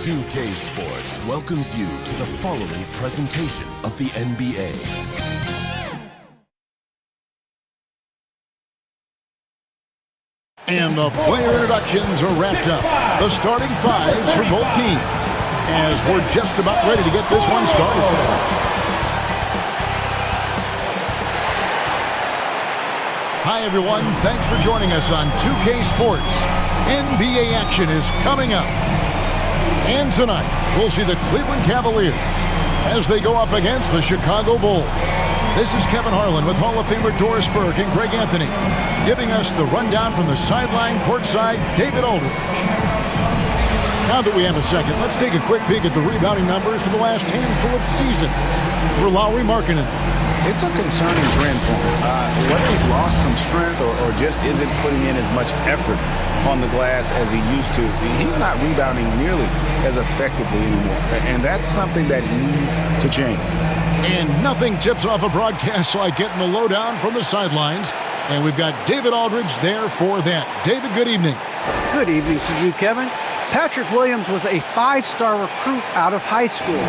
2K Sports welcomes you to the following presentation of the NBA. And the player introductions are wrapped up. The starting fives for both teams, as we're just about ready to get this one started. Hi, everyone. Thanks for joining us on 2K Sports. NBA action is coming up. And tonight, we'll see the Cleveland Cavaliers as they go up against the Chicago Bulls. This is Kevin Harlan with Hall of Famer Doris Burke and Greg Anthony, giving us the rundown from the sideline courtside, David Aldridge. Now that we have a second, let's take a quick peek at the rebounding numbers for the last handful of seasons for Lauri Markkanen. It's a concerning trend for him. Whether he's lost some strength or just isn't putting in as much effort on the glass as he used to, he's not rebounding nearly as effectively anymore. And that's something that needs to change. And nothing tips off a broadcast like getting the lowdown from the sidelines. And we've got David Aldridge there for that. David, good evening. Good evening to you, Kevin. Patrick Williams was a five-star recruit out of high school.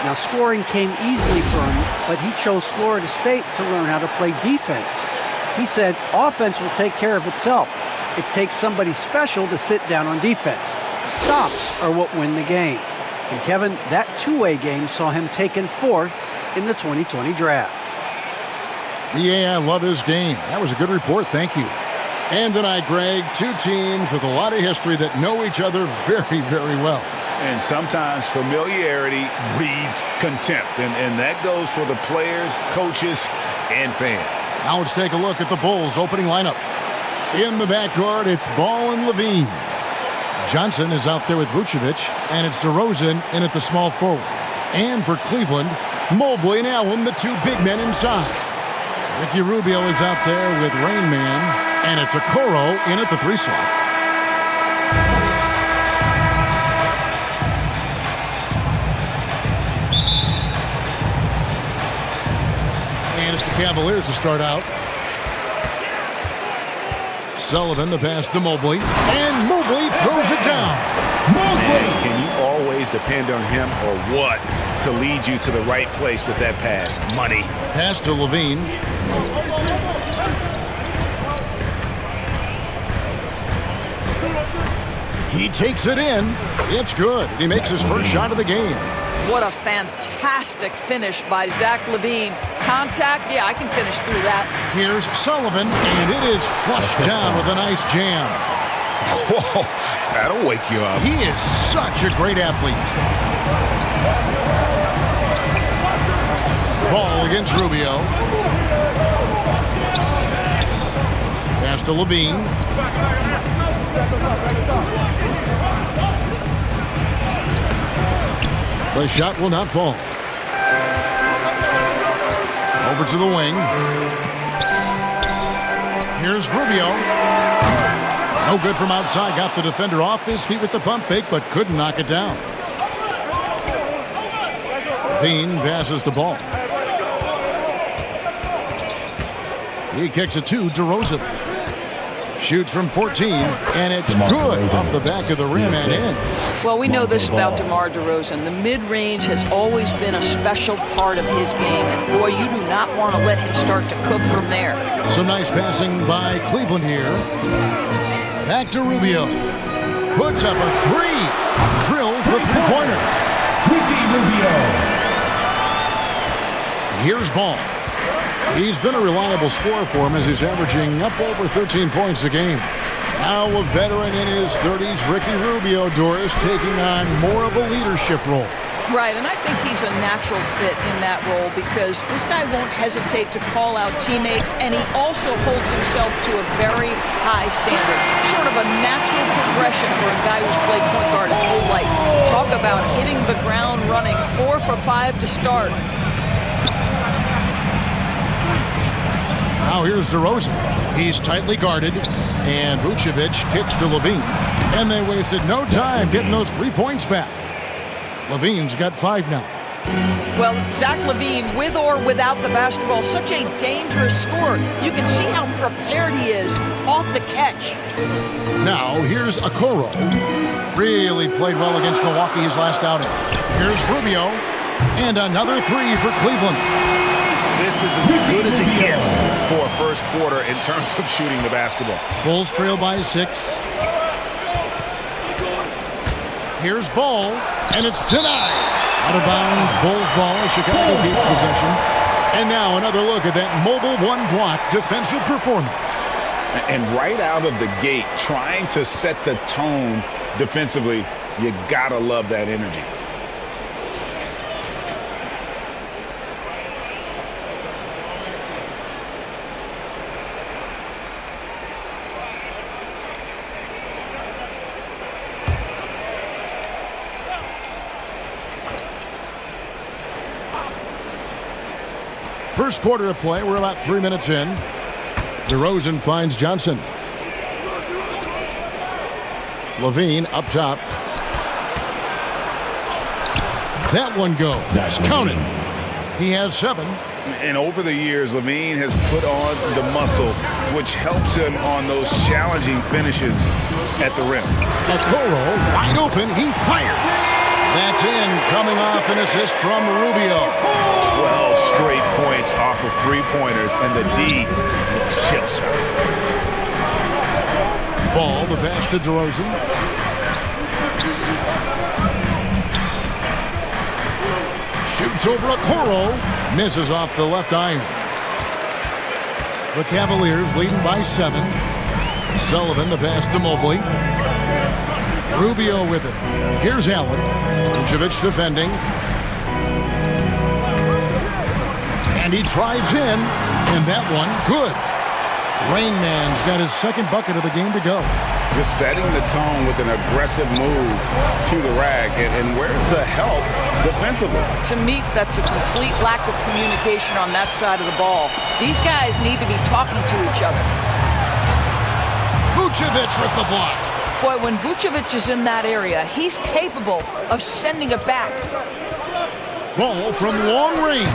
Now, scoring came easily for him, but he chose Florida State to learn how to play defense. He said, offense will take care of itself. It takes somebody special to sit down on defense. Stops are what win the game. And Kevin, that two-way game saw him taken fourth in the 2020 draft. Yeah, I love his game. That was a good report. Thank you. And tonight, Greg, two teams with a lot of history that know each other very, very well. And sometimes familiarity breeds contempt. And that goes for the players, coaches, and fans. Now let's take a look at the Bulls' opening lineup. In the backcourt, it's Ball and Levine. Johnson is out there with Vucevic, and it's DeRozan in at the small forward. And for Cleveland, Mobley and Allen, the two big men inside. Ricky Rubio is out there with Rain Man, and it's Okoro in at the three slot. And it's the Cavaliers to start out. Sullivan, the pass to Mobley, and Mobley throws it down. Man, can you always depend on him or what to lead you to the right place with that pass? Money. Pass to Levine. He takes it in. It's good. He makes his first shot of the game. What a fantastic finish by Zach LaVine. Contact, yeah, I can finish through that. Here's Sullivan, and it is flushed down with a nice jam. Whoa, that'll wake you up. He is such a great athlete. Ball against Rubio. Pass to Levine. The shot will not fall. Over to the wing. Here's Rubio. No good from outside. Got the defender off his feet with the pump fake, but couldn't knock it down. Dean passes the ball. He kicks it to DeRozan. Shoots from 14, and it's good off the back of the rim and in. Well, we know this about DeMar DeRozan. The mid-range has always been a special part of his game. And, boy, you do not want to let him start to cook from there. Some nice passing by Cleveland here. Back to Rubio. Puts up a three. Drills the three-pointer. Rubio. Here's Ball. He's been a reliable scorer for him as he's averaging up over 13 points a game. Now a veteran in his 30s, Ricky Rubio, Doris, taking on more of a leadership role. Right, and I think he's a natural fit in that role because this guy won't hesitate to call out teammates, and he also holds himself to a very high standard. Sort of a natural progression for a guy who's played point guard his whole life. Talk about hitting the ground running, 4 for 5 to start. Now here's DeRozan. He's tightly guarded, and Vucevic kicks to Levine. And they wasted no time getting those 3 points back. Levine's got 5 now. Well, Zach LaVine, with or without the basketball, such a dangerous scorer. You can see how prepared he is off the catch. Now, here's Okoro. Really played well against Milwaukee his last outing. Here's Rubio. And another three for Cleveland. This is as good as it gets for a first quarter in terms of shooting the basketball. Bulls trail by 6. Here's Ball, and it's denied. Out of bounds, Bulls ball. Chicago keeps possession. And now another look at that mobile one-block defensive performance. And right out of the gate, trying to set the tone defensively, you gotta love that energy. First quarter of play, we're about 3 minutes in. DeRozan finds Johnson. LaVine up top. That one goes. Counted. He has 7. And over the years, LaVine has put on the muscle, which helps him on those challenging finishes at the rim. Okoro wide open. He fired. That's in, coming off an assist from Rubio. 12 straight points off of three-pointers, and the D looks shell-shocked. Ball, the pass to DeRozan. Shoots over Okoro. Misses off the left iron. The Cavaliers leading by 7. Sullivan, the pass to Mobley. Rubio with it. Here's Allen. Vucevic defending. And he drives in. And that one, good. Rain Man's got his second bucket of the game to go. Just setting the tone with an aggressive move to the rack. And where's the help defensively? To me, that's a complete lack of communication on that side of the ball. These guys need to be talking to each other. Vucevic with the block. Boy, when Vucevic is in that area, he's capable of sending it back. Ball from long range.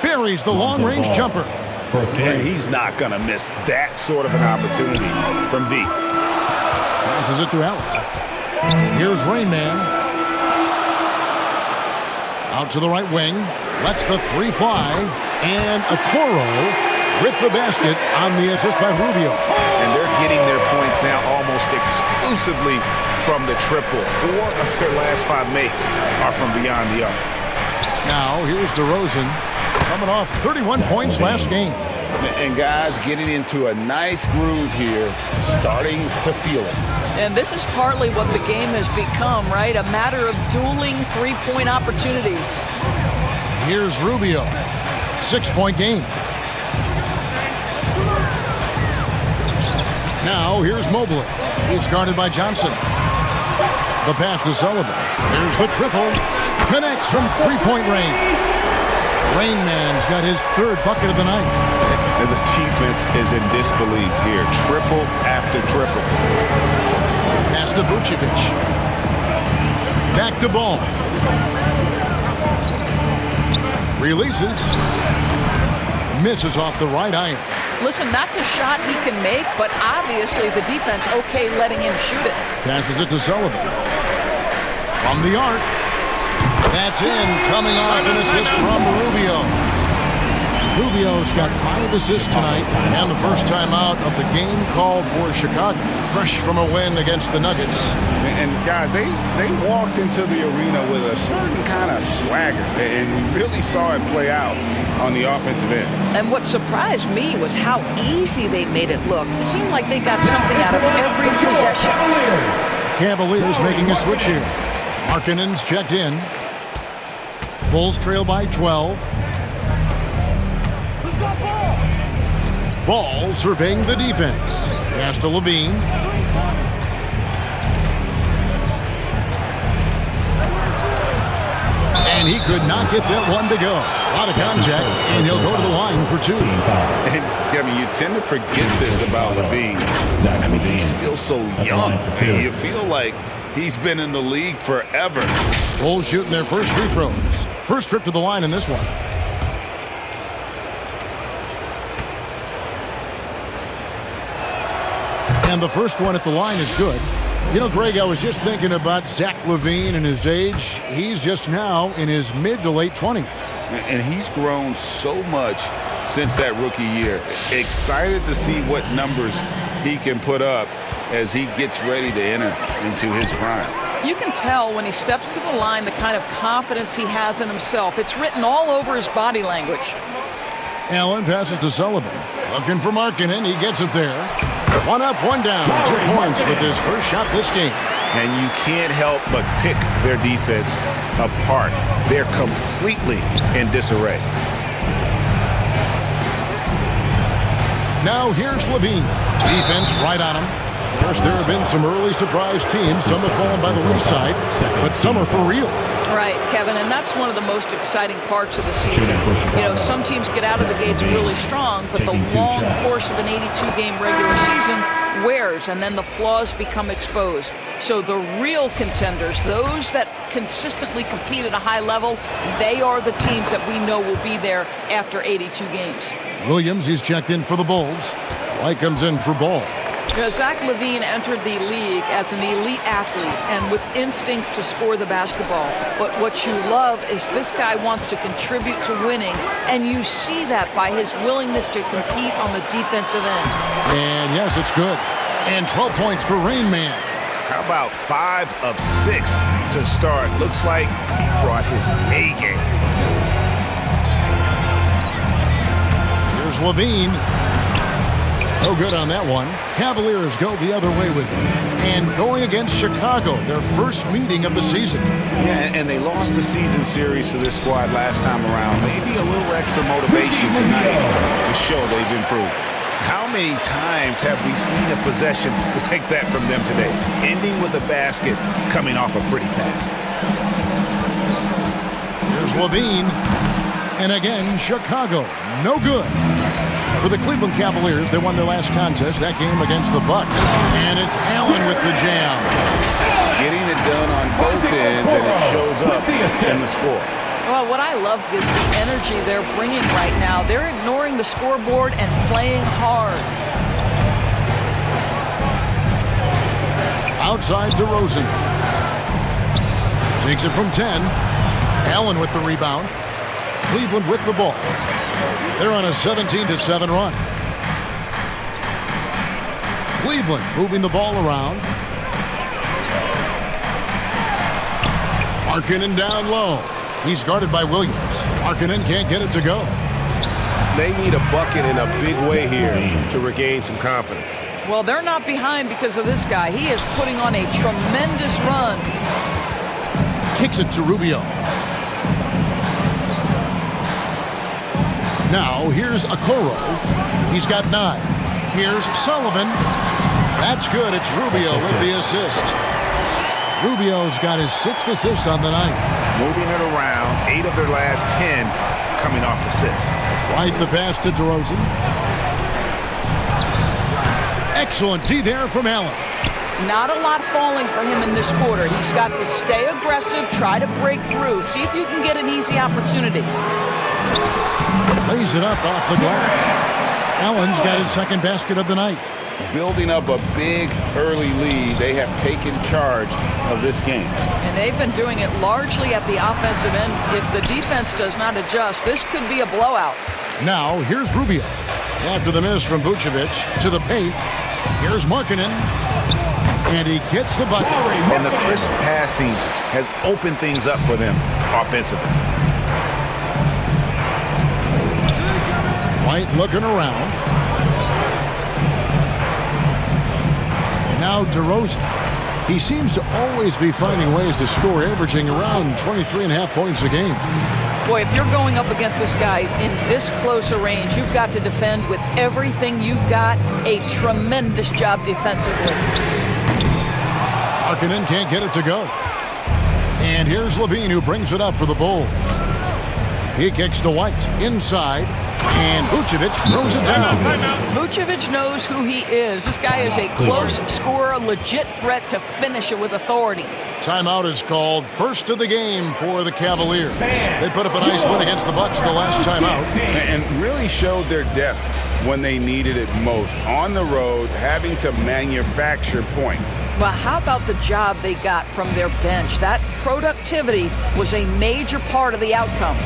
Buries the long-range jumper. And he's not going to miss that sort of an opportunity from deep. Passes it to Allen. Here's Rain Man. Out to the right wing. Lets the three fly. And Okoro with the basket on the assist by Rubio. And they're getting their points now almost exclusively from the triple. 4 of their last 5 makes are from beyond the arc. Now, here's DeRozan coming off 31 points last game. And guys getting into a nice groove here, starting to feel it. And this is partly what the game has become, right? A matter of dueling three-point opportunities. Here's Rubio. 6-point game. Now, here's Mobley. He's guarded by Johnson. The pass to Sullivan. Here's the triple. Connects from three-point range. Rain Man's got his 3rd bucket of the night. And the defense is in disbelief here. Triple after triple. Pass to Vucevic. Back to Ball. Releases. Misses off the right iron. Listen, that's a shot he can make, but obviously the defense okay letting him shoot it. Passes it to Sullivan. From the arc. That's in. Coming off an assist from Rubio. Rubio's got 5 assists tonight, and the first time out of the game called for Chicago. Fresh from a win against the Nuggets. And guys, they walked into the arena with a certain kind of swagger, and we really saw it play out on the offensive end. And what surprised me was how easy they made it look. It seemed like they got something out of every possession. Cavaliers making a switch here. Markkanen's checked in. Bulls trail by 12. Ball surveying the defense. Pass to LaVine. And he could not get that one to go. A lot of contact, and he'll go to the line for 2. And Kevin, you tend to forget this about LaVine. I mean, he's still so young. You feel like He's been in the league forever. Bulls shooting their first free throws. First trip to the line in this one. And the first one at the line is good. You know, Greg, I was just thinking about Zach LaVine and his age. He's just now in his mid to late 20s. And he's grown so much since that rookie year. Excited to see what numbers he can put up as he gets ready to enter into his prime. You can tell when he steps to the line the kind of confidence he has in himself. It's written all over his body language. Allen passes to Sullivan. Looking for Markkanen. He gets it there. One up, one down. 2 points with his first shot this game. And you can't help but pick their defense apart. They're completely in disarray. Now here's LaVine. Defense right on him. Of course, there have been some early surprise teams. Some have fallen by the wayside, but some are for real. Right, Kevin, and that's one of the most exciting parts of the season. You know, some teams get out of the gates really strong, but the long course of an 82-game regular season wears, and then the flaws become exposed. So the real contenders, those that consistently compete at a high level, they are the teams that we know will be there after 82 games. Williams, he's checked in for the Bulls. White comes in for Ball. Zach LaVine entered the league as an elite athlete and with instincts to score the basketball. But what you love is this guy wants to contribute to winning, and you see that by his willingness to compete on the defensive end. And yes, it's good. And 12 points for Rain Man. How about 5 of 6 to start? Looks like he brought his A game. Here's LaVine. No good on that one. Cavaliers go the other way with it. And going against Chicago, their first meeting of the season. Yeah, and they lost the season series to this squad last time around. Maybe a little extra motivation tonight to show they've improved. How many times have we seen a possession like that from them today? Ending with a basket, coming off a pretty pass. Here's LaVine. And again, Chicago. No good. For the Cleveland Cavaliers, they won their last contest, that game against the Bucks. And it's Allen with the jam. Getting it done on both ends, and it shows up in the score. Well, what I love is the energy they're bringing right now. They're ignoring the scoreboard and playing hard. Outside DeRozan. Takes it from 10. Allen with the rebound. Cleveland with the ball. They're on a 17-7 run. Cleveland moving the ball around. Markkanen down low. He's guarded by Williams. Markkanen can't get it to go. They need a bucket in a big way here to regain some confidence. Well, they're not behind because of this guy. He is putting on a tremendous run. Kicks it to Rubio. Now, here's Okoro. He's got 9. Here's Sullivan. That's good. It's Rubio with the assist. Rubio's got his 6th assist on the night. Moving it around, 8 of their last 10 coming off assists. Right the pass to DeRozan. Excellent D there from Allen. Not a lot falling for him in this quarter. He's got to stay aggressive, try to break through. See if you can get an easy opportunity. Lays it up off the glass. Allen's got his 2nd basket of the night. Building up a big early lead, they have taken charge of this game. And they've been doing it largely at the offensive end. If the defense does not adjust, this could be a blowout. Now, here's Rubio. After the miss from Vucevic to the paint, here's Markkanen. And he gets the bucket. And the crisp passing has opened things up for them offensively. White looking around. Now DeRozan. He seems to always be finding ways to score, averaging around 23.5 points a game. Boy, if you're going up against this guy in this close a range, you've got to defend with everything you've got. A tremendous job defensively. Markkanen can't get it to go. And here's LaVine who brings it up for the Bulls. He kicks to White. Inside. And Vucevic throws it down. Vucevic knows who he is. This guy is a close scorer, legit threat to finish it with authority. Timeout is called. First of the game for the Cavaliers. They put up a nice win against the Bucks the last time out. And really showed their depth when they needed it most. On the road, having to manufacture points. Well, how about the job they got from their bench? That productivity was a major part of the outcome.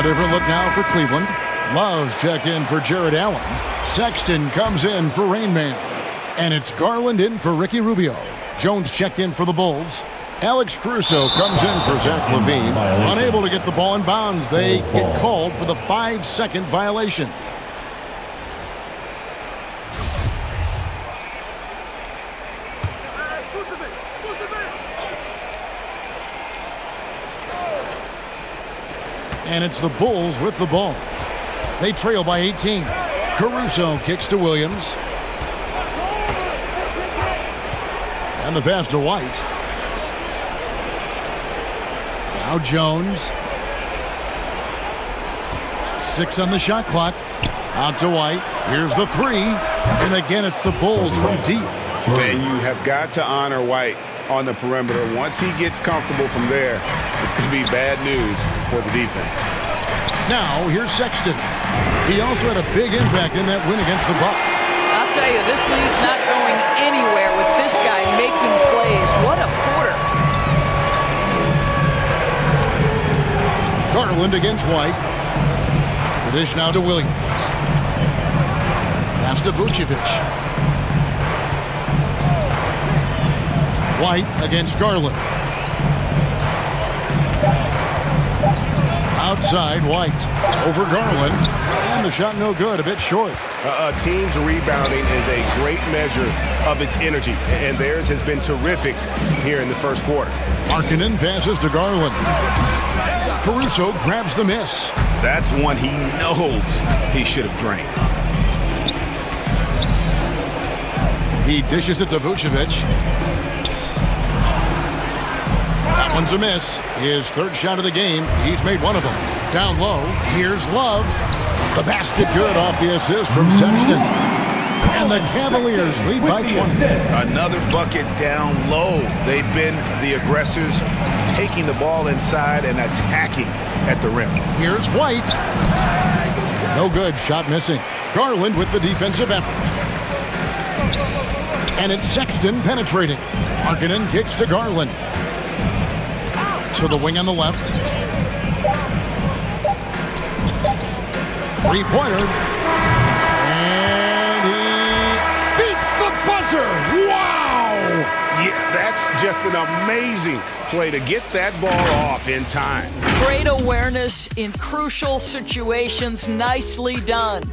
Different look now for Cleveland. Love's check in for Jared Allen. Sexton comes in for Rain Man. And it's Garland in for Ricky Rubio. Jones checked in for the Bulls. Alex Caruso comes in for Zach LaVine. Unable to get the ball in bounds. They get called for the 5-second violation. And it's the Bulls with the ball. They trail by 18. Caruso kicks to Williams. And the pass to White. Now Jones. 6 on the shot clock. Out to White. Here's the 3. And again, it's the Bulls from deep. And you have got to honor White on the perimeter. Once he gets comfortable from there, it's going to be bad news for the defense. Now, here's Sexton. He also had a big impact in that win against the Bucks. I'll tell you, this league's not going anywhere with this guy making plays. What a quarter. Garland against White. The dish now to Williams. Pass to Vucevic. White against Garland. Outside, White. Over Garland. And the shot no good, a bit short. A team's rebounding is a great measure of its energy, and theirs has been terrific here in the first quarter. Markkanen passes to Garland. Caruso grabs the miss. That's one he knows he should have drained. He dishes it to Vucevic. That one's a miss. His third shot of the game. He's made one of them. Down low. Here's Love. The basket good off the assist from Sexton. And the Cavaliers lead by 20. Another bucket down low. They've been the aggressors, taking the ball inside and attacking at the rim. Here's White. No good. Shot missing. Garland with the defensive effort. And it's Sexton penetrating. Markkanen kicks to Garland. To the wing on the left. Three-pointer. And he beats the buzzer. Wow! Yeah, that's just an amazing play to get that ball off in time. Great awareness in crucial situations. Nicely done.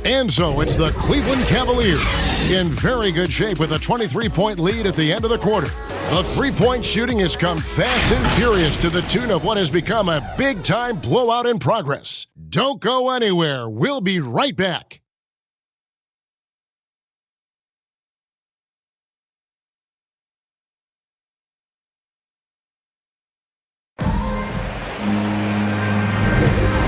And so it's the Cleveland Cavaliers in very good shape with a 23-point lead at the end of the quarter. The three-point shooting has come fast and furious to the tune of what has become a big-time blowout in progress. Don't go anywhere. We'll be right back.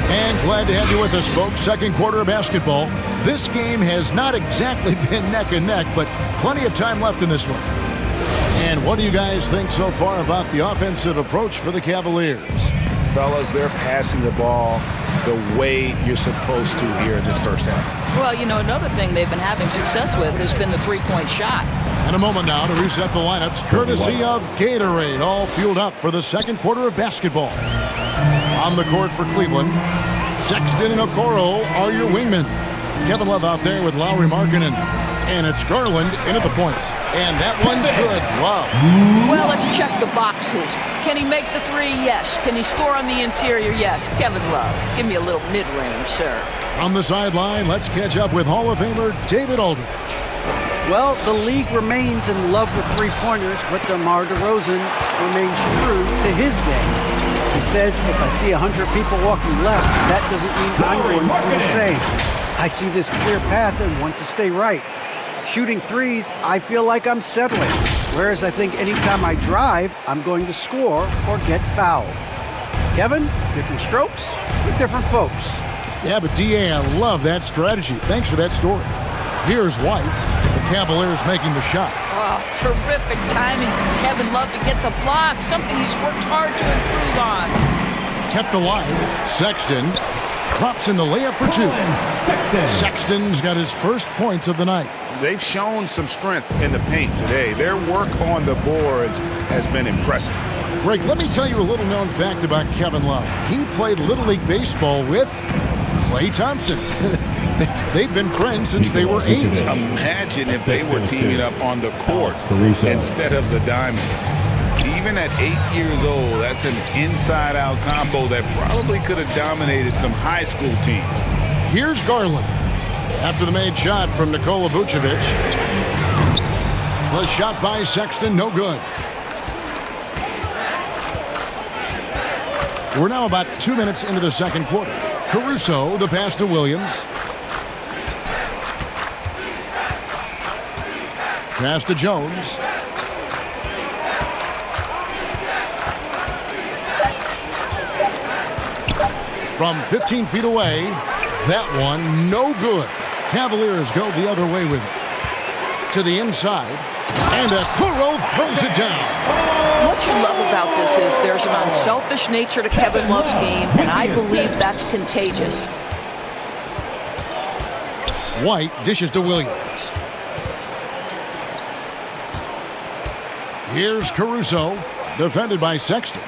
And glad to have you with us, folks. Second quarter of basketball. This game has not exactly been neck and neck, but plenty of time left in this one. And what do you guys think so far about the offensive approach for the Cavaliers? Fellas, they're passing the ball the way you're supposed to here in this first half. Well, you know, another thing they've been having success with has been the three-point shot. And a moment now to reset the lineups, courtesy of Gatorade, all fueled up for the second quarter of basketball. On the court for Cleveland, Sexton and Okoro are your wingmen. Kevin Love out there with Lauri Markkanen. And it's Garland in at the point. And that one's good. Wow. Well, let's check the boxes. Can he make the three? Yes. Can he score on the interior? Yes. Kevin Love. Give me a little mid-range, sir. On the sideline, let's catch up with Hall of Famer David Aldridge. Well, the league remains in love with three-pointers, but DeMar DeRozan remains true to his game. He says, if I see 100 people walking left, that doesn't mean I'm going to do the same. I see this clear path and want to stay right. Shooting threes, I feel like I'm settling. Whereas I think anytime I drive, I'm going to score or get fouled. Kevin, different strokes with different folks. Yeah, but D.A., I love that strategy. Thanks for that story. Here's White. The Cavaliers making the shot. Oh, terrific timing from Kevin Love to get the block, something he's worked hard to improve on. Kept alive. Sexton drops in the layup for two. Sexton's got his first points of the night. They've shown some strength in the paint today. Their work on the boards has been impressive. Greg, let me tell you a little known fact about Kevin Love. He played Little League Baseball with Klay Thompson. They've been friends since they were 8. Imagine if they were teaming up on the court instead of the diamond. Even at 8 years old, that's an inside-out combo that probably could have dominated some high school teams. Here's Garland. After the made shot from Nikola Vucevic. The shot by Sexton, no good. We're now about 2 minutes into the second quarter. Caruso, the pass to Williams. Pass to Jones. From 15 feet away, that one no good. Cavaliers go the other way with it. To the inside, and Okoro throws it down. What you love about this is there's an unselfish nature to Kevin Love's game, and I believe that's contagious. White dishes to Williams. Here's Caruso, defended by Sexton.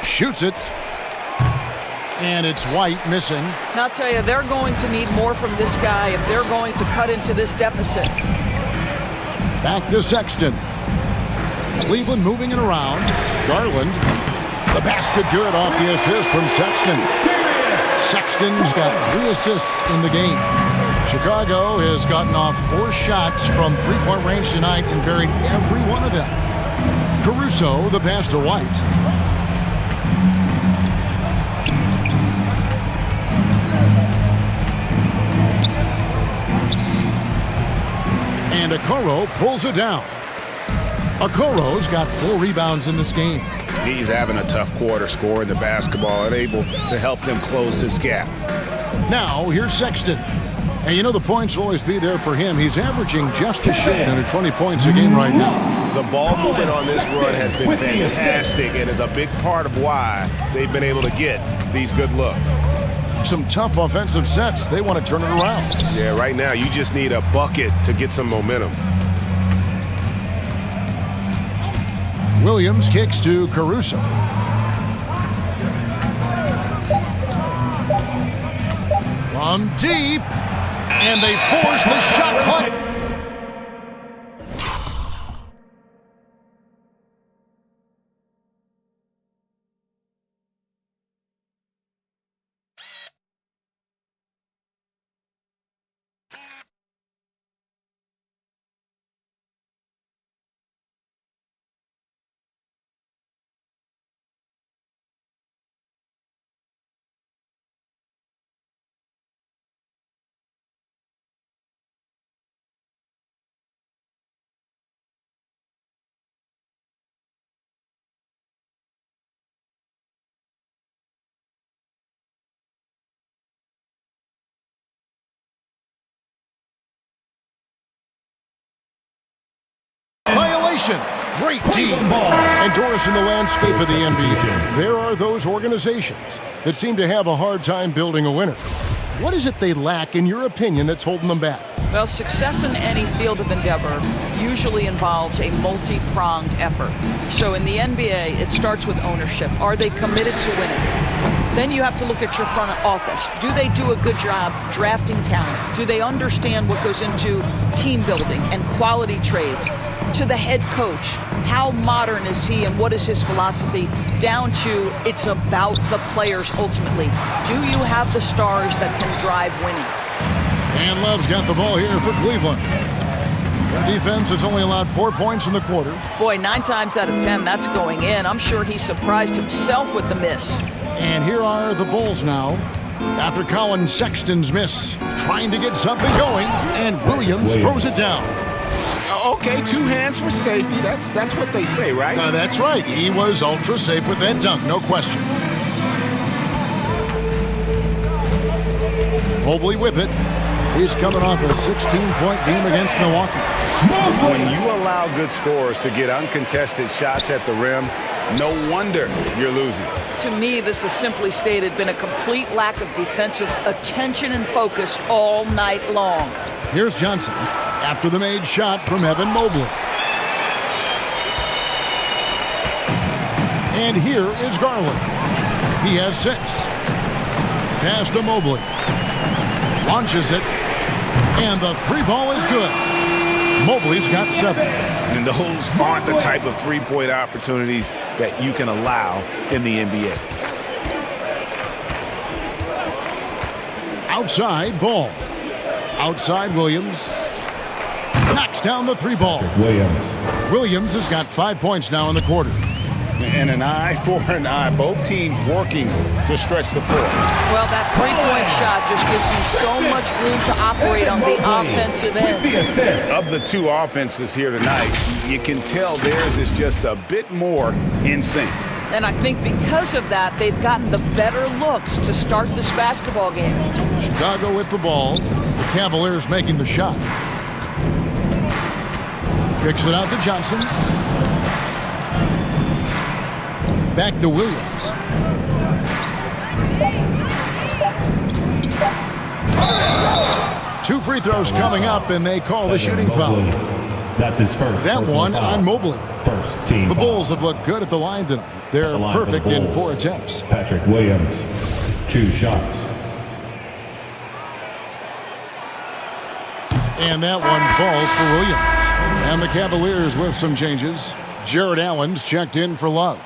Shoots it. And it's White missing. And I'll tell you, they're going to need more from this guy if they're going to cut into this deficit. Back to Sexton. Cleveland moving it around. Garland. The basket good off the assist from Sexton. Sexton's got 3 assists in the game. Chicago has gotten off 4 shots from three-point range tonight and buried every one of them. Caruso, the pass to White. And Okoro pulls it down. Okoro's got 4 rebounds in this game. He's having a tough quarter, scoring the basketball and able to help them close this gap. Now, here's Sexton. And you know the points will always be there for him. He's averaging just a shade under 20 points a game right now. The ball movement on this run has been fantastic and is a big part of why they've been able to get these good looks. Some tough offensive sets. They want to turn it around. Yeah, right now you just need a bucket to get some momentum. Williams kicks to Caruso. From deep. And they force the shot clock. Great team. And Doris, in the landscape of the NBA, there are those organizations that seem to have a hard time building a winner. What is it they lack, in your opinion, that's holding them back? Well, success in any field of endeavor usually involves a multi-pronged effort. So in the NBA, it starts with ownership. Are they committed to winning? Then you have to look at your front office. Do they do a good job drafting talent? Do they understand what goes into team building and quality trades? To the head coach, how modern is he and what is his philosophy? Down to it's about the players ultimately. Do you have the stars that can drive winning? And Love's got the ball here for Cleveland. Their defense has only allowed 4 points in the quarter. Boy, 9 times out of 10, that's going in. I'm sure he surprised himself with the miss. And here are the Bulls now. After Colin Sexton's miss, trying to get something going, and Williams throws it down. Okay, 2 hands for safety. That's what they say, right? That's right. He was ultra safe with that dunk, no question. Mobley with it. He's coming off a 16-point game against Milwaukee. When you allow good scorers to get uncontested shots at the rim, no wonder you're losing. To me, this has simply stated been a complete lack of defensive attention and focus all night long. Here's Johnson after the made shot from Evan Mobley. And here is Garland. He has 6. Pass to Mobley. Launches it. And the 3-ball is good. Mobley's got 7. And those aren't the type of three-point opportunities that you can allow in the NBA. Outside, Ball. Outside, Williams. Knocks down the 3-ball. Williams has got 5 points now in the quarter. And an eye for an eye. Both teams working to stretch the floor. Well, that 3-point shot just gives you so much room to operate on the offensive end. Of the 2 offenses here tonight, you can tell theirs is just a bit more in sync. And I think because of that, they've gotten the better looks to start this basketball game. Chicago with the ball. The Cavaliers making the shot. Kicks it out to Johnson. Back to Williams. Two free throws coming up, and they call the shooting foul. That's his first. That one on Mobley. First team. The Bulls have looked good at the line tonight. They're perfect in 4 attempts. Patrick Williams, 2 shots. And that one falls for Williams. And the Cavaliers with some changes. Jared Allen's checked in for Love.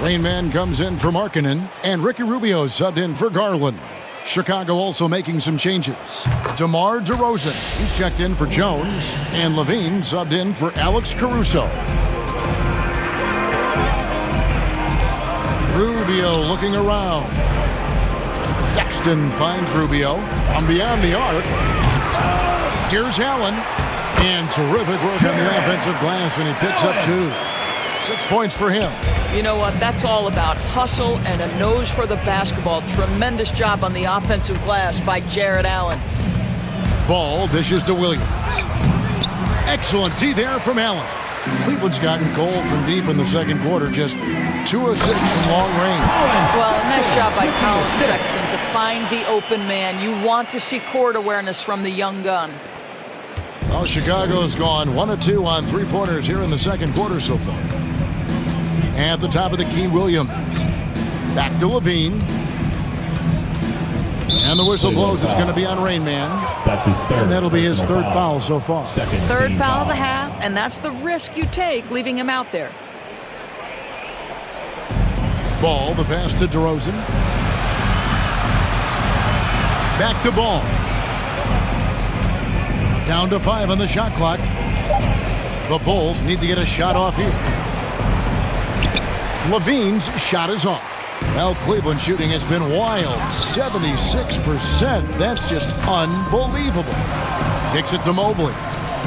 Rain Man comes in for Markkanen, and Ricky Rubio subbed in for Garland. Chicago also making some changes. DeMar DeRozan, he's checked in for Jones, and Levine subbed in for Alex Caruso. Rubio looking around. Sexton finds Rubio from beyond the arc. Here's Allen, and terrific work on the offensive glass, and he picks up 2. 6 points for him. You know what? That's all about hustle and a nose for the basketball. Tremendous job on the offensive glass by Jared Allen. Ball dishes to Williams. Excellent D there from Allen. Cleveland's gotten cold from deep in the second quarter, just 2 of 6 from long range. Well, a nice job by Colin Sexton to find the open man. You want to see court awareness from the young gun. Well, Chicago's gone 1 of 2 on 3-pointers here in the second quarter so far. At the top of the key, Williams. Back to Levine. And the whistle blows. It's going to be on Rain Man. That's his third. And that'll be his 3rd foul so far. Third foul of the half, and that's the risk you take leaving him out there. Ball, the pass to DeRozan. Back to Ball. Down to 5 on the shot clock. The Bulls need to get a shot off here. Levine's shot is off. Well, Cleveland shooting has been wild. 76%. That's just unbelievable. Kicks it to Mobley.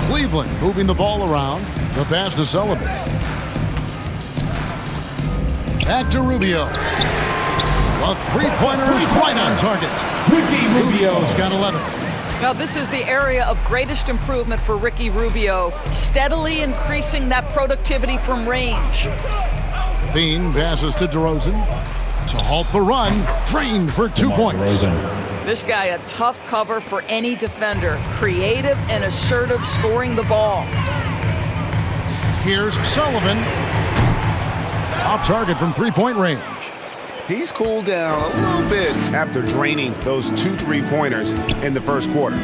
Cleveland moving the ball around. The pass to Sullivan. Back to Rubio. A 3-pointer is right on target. Rubio's got 11. Now, this is the area of greatest improvement for Ricky Rubio, steadily increasing that productivity from range. Bean passes to DeRozan to halt the run, drained for 2 points. This guy a tough cover for any defender, creative and assertive scoring the ball. Here's Sullivan. Off target from 3-point range. he's cooled down a little bit after draining those 2 3-pointers in the first quarter.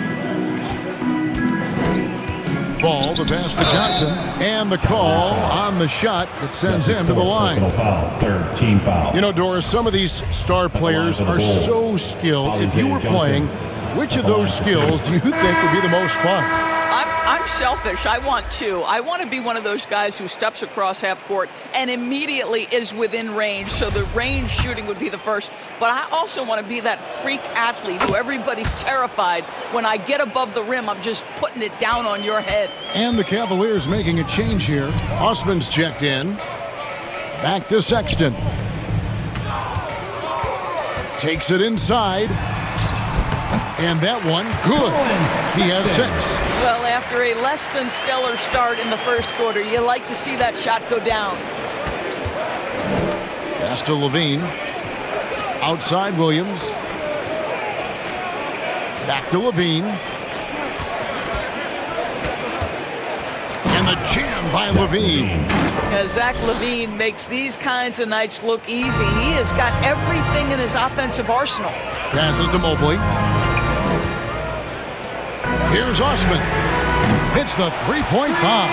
Ball, the pass to Johnson, and the call on the shot that sends him to the line. Foul, third team foul. You know, Doris, some of these star players are so skilled. If you were playing, which of those skills do you think would be the most fun? I'm selfish. I want 2. I want to be one of those guys who steps across half court and immediately is within range. So the range shooting would be the first. But I also want to be that freak athlete who everybody's terrified. When I get above the rim, I'm just putting it down on your head. And the Cavaliers making a change here. Osman's checked in. Back to Sexton. Takes it inside. And that one, good. He has 6. Well, after a less than stellar start in the first quarter, you like to see that shot go down. Pass to Levine. Outside Williams. Back to Levine. And the jam by Levine. As Zach LaVine makes these kinds of nights look easy, he has got everything in his offensive arsenal. Passes to Mobley. Here's Osman. Hits the three-point bomb.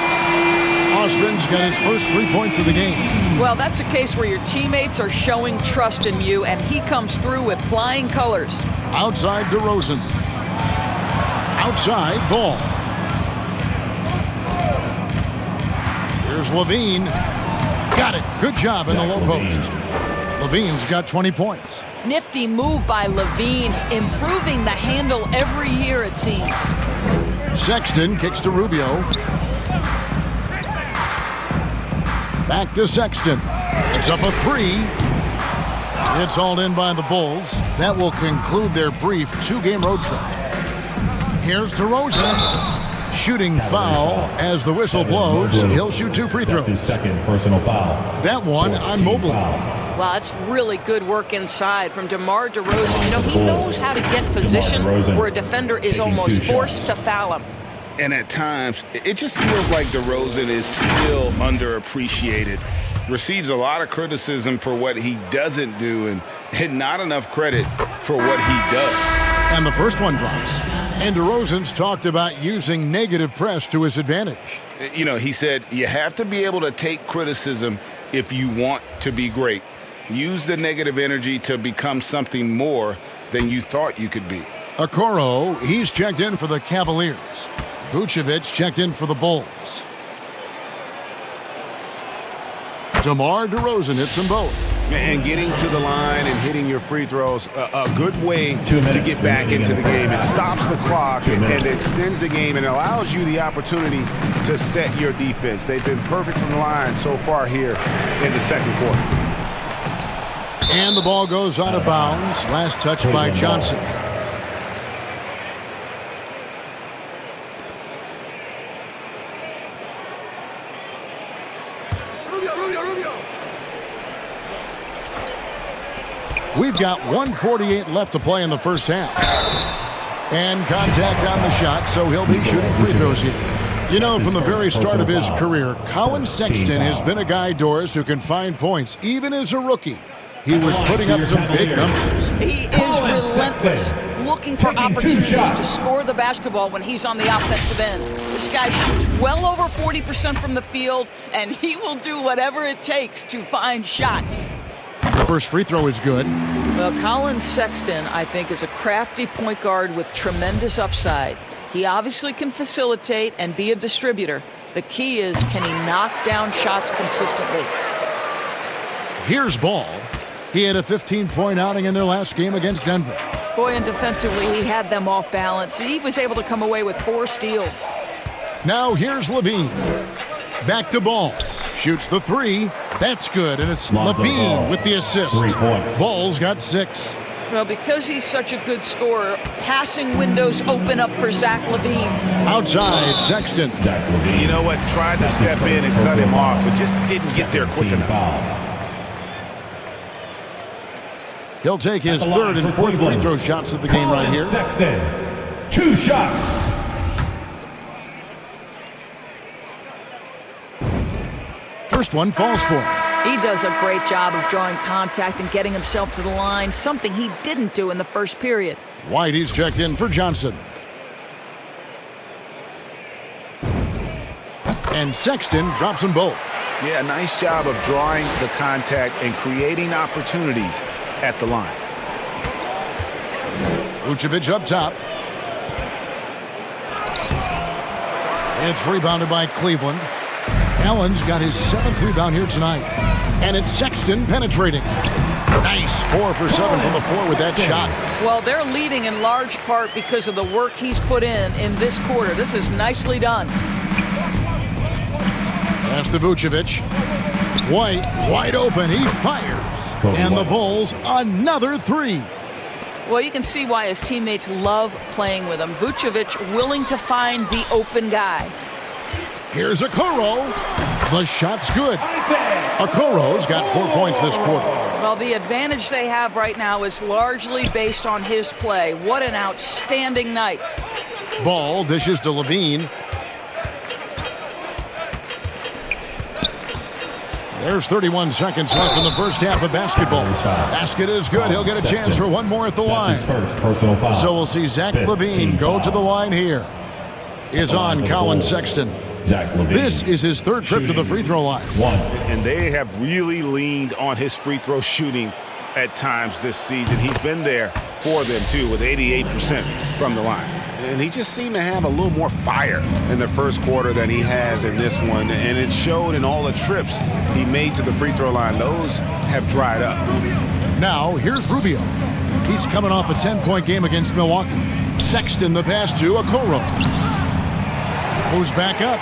Osman's got his first 3 points of the game. Well, that's a case where your teammates are showing trust in you, and he comes through with flying colors. Outside DeRozan. Outside Ball. Here's Levine. Got it. Good job in the low post. Levine's got 20 points. Nifty move by LaVine, improving the handle every year, it seems. Sexton kicks to Rubio. Back to Sexton. It's up a 3. It's hauled in by the Bulls. That will conclude their brief 2-game road trip. Here's DeRozan. Shooting foul as the whistle blows. He'll shoot 2 free throws. His second personal foul. That one on Mobley. Wow, that's really good work inside from DeMar DeRozan. You know, he knows how to get position where a defender is almost forced to foul him. And at times, it just feels like DeRozan is still underappreciated. Receives a lot of criticism for what he doesn't do and not enough credit for what he does. And the first one drops. And DeRozan's talked about using negative press to his advantage. You know, he said, you have to be able to take criticism if you want to be great. Use the negative energy to become something more than you thought you could be. Okoro, he's checked in for the Cavaliers. Vucevic checked in for the Bulls. DeMar DeRozan hits them both. And getting to the line and hitting your free throws, a good way to get back into the game. It stops the clock and extends the game and allows you the opportunity to set your defense. They've been perfect from the line so far here in the second quarter. And the ball goes out of bounds. Last touch by Johnson. We've got 1:48 left to play in the first half. And contact on the shot, so he'll be shooting free throws here. You know, from the very start of his career, Colin Sexton has been a guy, Doris, who can find points, even as a rookie. He was putting up some big numbers. He is relentless, looking for opportunities to score the basketball when he's on the offensive end. This guy shoots well over 40% from the field, and he will do whatever it takes to find shots. The first free throw is good. Well, Colin Sexton, I think, is a crafty point guard with tremendous upside. He obviously can facilitate and be a distributor. The key is, can he knock down shots consistently? Here's Ball. He had a 15-point outing in their last game against Denver. Boy, and defensively, he had them off balance. He was able to come away with 4 steals. Now here's Levine. Back to Ball. Shoots the 3. That's good, and it's Levine with the assist. 3 points. Ball's got 6. Well, because he's such a good scorer, passing windows open up for Zach LaVine. Outside, Sexton. You know what? Tried to step in and cut him off, but just didn't get there quick enough. He'll take his third and fourth free throw shots of the game right here. Sexton, 2 shots. First one falls for him. He does a great job of drawing contact and getting himself to the line, something he didn't do in the first period. White, he's checked in for Johnson. And Sexton drops them both. Yeah, nice job of drawing the contact and creating opportunities at the line. Vucevic up top. It's rebounded by Cleveland. Allen's got his 7th rebound here tonight. And it's Sexton penetrating. Nice 4 for 7 from the floor with that shot. Well, they're leading in large part because of the work he's put in this quarter. This is nicely done. Pass to Vucevic. White, wide open. He fires. And the Bulls, another 3. Well, you can see why his teammates love playing with him. Vucevic willing to find the open guy. Here's Okoro. The shot's good. Okoro's got 4 points this quarter. Well, the advantage they have right now is largely based on his play. What an outstanding night. Ball dishes to Levine. There's 31 seconds left in the first half of basketball. Basket is good. He'll get a chance for one more at the line. So we'll see Zach Levine go to the line here. Is on Colin Sexton. This is his 3rd trip to the free throw line. And they have really leaned on his free throw shooting at times this season. He's been there for them, too, with 88% from the line. And he just seemed to have a little more fire in the first quarter than he has in this one. And it showed in all the trips he made to the free throw line. Those have dried up. Now, here's Rubio. He's coming off a 10-point game against Milwaukee. Sexton the pass to Okoro. Moves back up.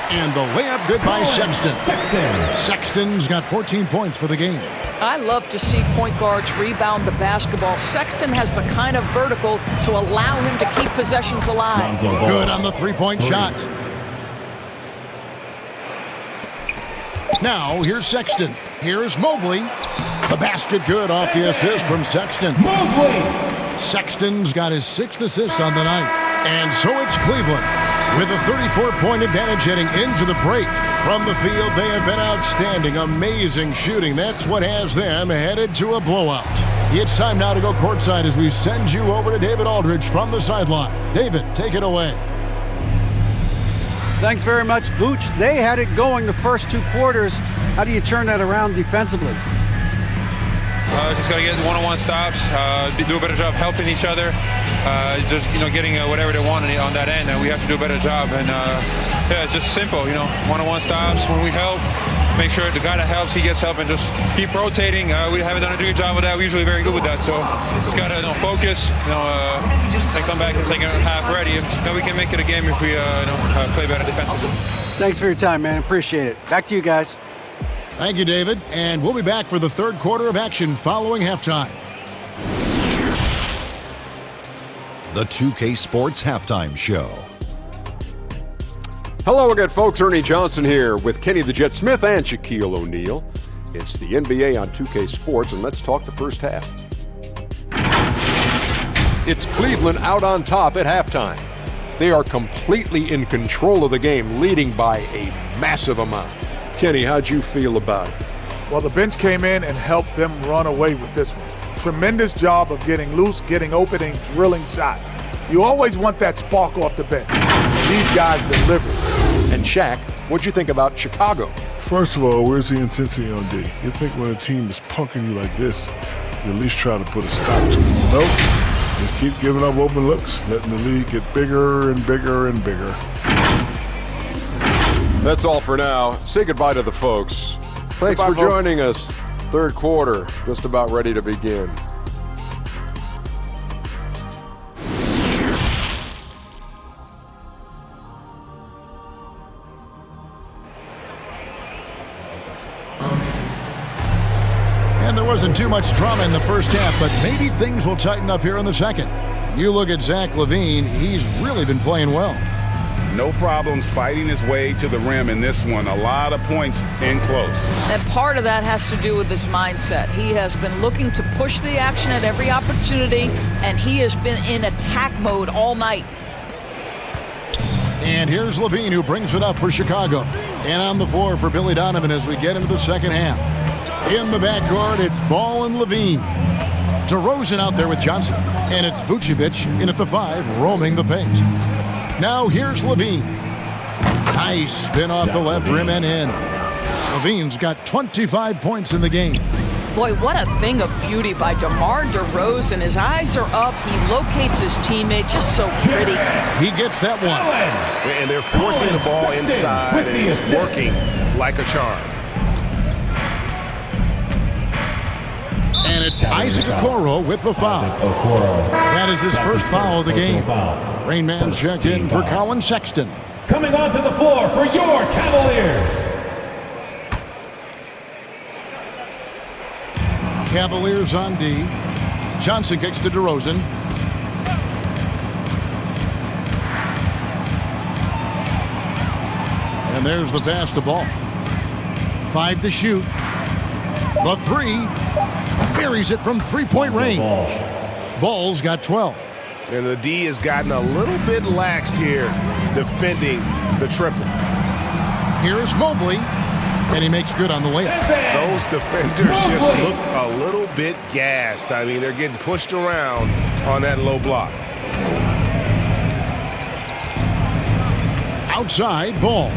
And the layup good by Sexton. Sexton's got 14 points for the game. I love to see point guards rebound the basketball. Sexton has the kind of vertical to allow him to keep possessions alive. Good on the 3-point shot. Now, here's Sexton. Here's Mobley. The basket good off the assist from Sexton. Sexton's got his 6th assist on the night. And so it's Cleveland with a 34-point advantage heading into the break. From the field, they have been outstanding. Amazing shooting. That's what has them headed to a blowout. It's time now to go courtside as we send you over to David Aldridge from the sideline. David, take it away. Thanks very much, Vooch. They had it going the first 2 quarters. How do you turn that around defensively? Just got to get one-on-one stops, do a better job helping each other, just getting whatever they want on that end, and we have to do a better job. And yeah, it's just simple, one-on-one stops. When we help, make sure the guy that helps, he gets help, and just keep rotating. We haven't done a good job of that. We're usually very good with that, so just got to focus, and come back and take a half ready. Then we can make it a game if we play better defensively. Thanks for your time, man. Appreciate it. Back to you guys. Thank you, David. And we'll be back for the 3rd quarter of action following halftime. The 2K Sports Halftime Show. Hello again, folks. Ernie Johnson here with Kenny the Jet Smith and Shaquille O'Neal. It's the NBA on 2K Sports, and let's talk the first half. It's Cleveland out on top at halftime. They are completely in control of the game, leading by a massive amount. Kenny, how'd you feel about it? Well, the bench came in and helped them run away with this one. Tremendous job of getting loose, getting open, and drilling shots. You always want that spark off the bench. These guys deliver. And Shaq, what'd you think about Chicago? First of all, where's the intensity on D? You think when a team is punking you like this, you at least try to put a stop to it. Nope. Just keep giving up open looks, letting the lead get bigger and bigger and bigger. That's all for now. Say goodbye to the folks. Thanks for joining us. 3rd quarter, just about ready to begin. And there wasn't too much drama in the first half, but maybe things will tighten up here in the second. You look at Zach Levine, he's really been playing well. No problems fighting his way to the rim in this one. A lot of points in close. And part of that has to do with his mindset. He has been looking to push the action at every opportunity, and he has been in attack mode all night. And here's Levine, who brings it up for Chicago. And on the floor for Billy Donovan as we get into the second half. In the backcourt, it's Ball and Levine. DeRozan out there with Johnson. And it's Vucevic in at the 5, roaming the paint. Now here's Levine. Nice spin off the left rim and in. Levine's got 25 points in the game. Boy, what a thing of beauty by DeMar DeRozan. His eyes are up. He locates his teammate just so pretty. He gets that one. And they're forcing the ball inside, and it's working like a charm. And it's Isaac Okoro with the foul. That is his first foul of the game. Rain Man's checked in for Colin Sexton. Coming onto the floor for your Cavaliers. Cavaliers on D. Johnson kicks to DeRozan. And there's the pass to Ball. 5 to shoot. The 3. Buries it from three-point range. Ball's got 12. And the D has gotten a little bit laxed here defending the triple. Here's Mobley. And he makes good on the layup. Those defenders just look a little bit gassed. I mean, they're getting pushed around on that low block. Outside, Ball.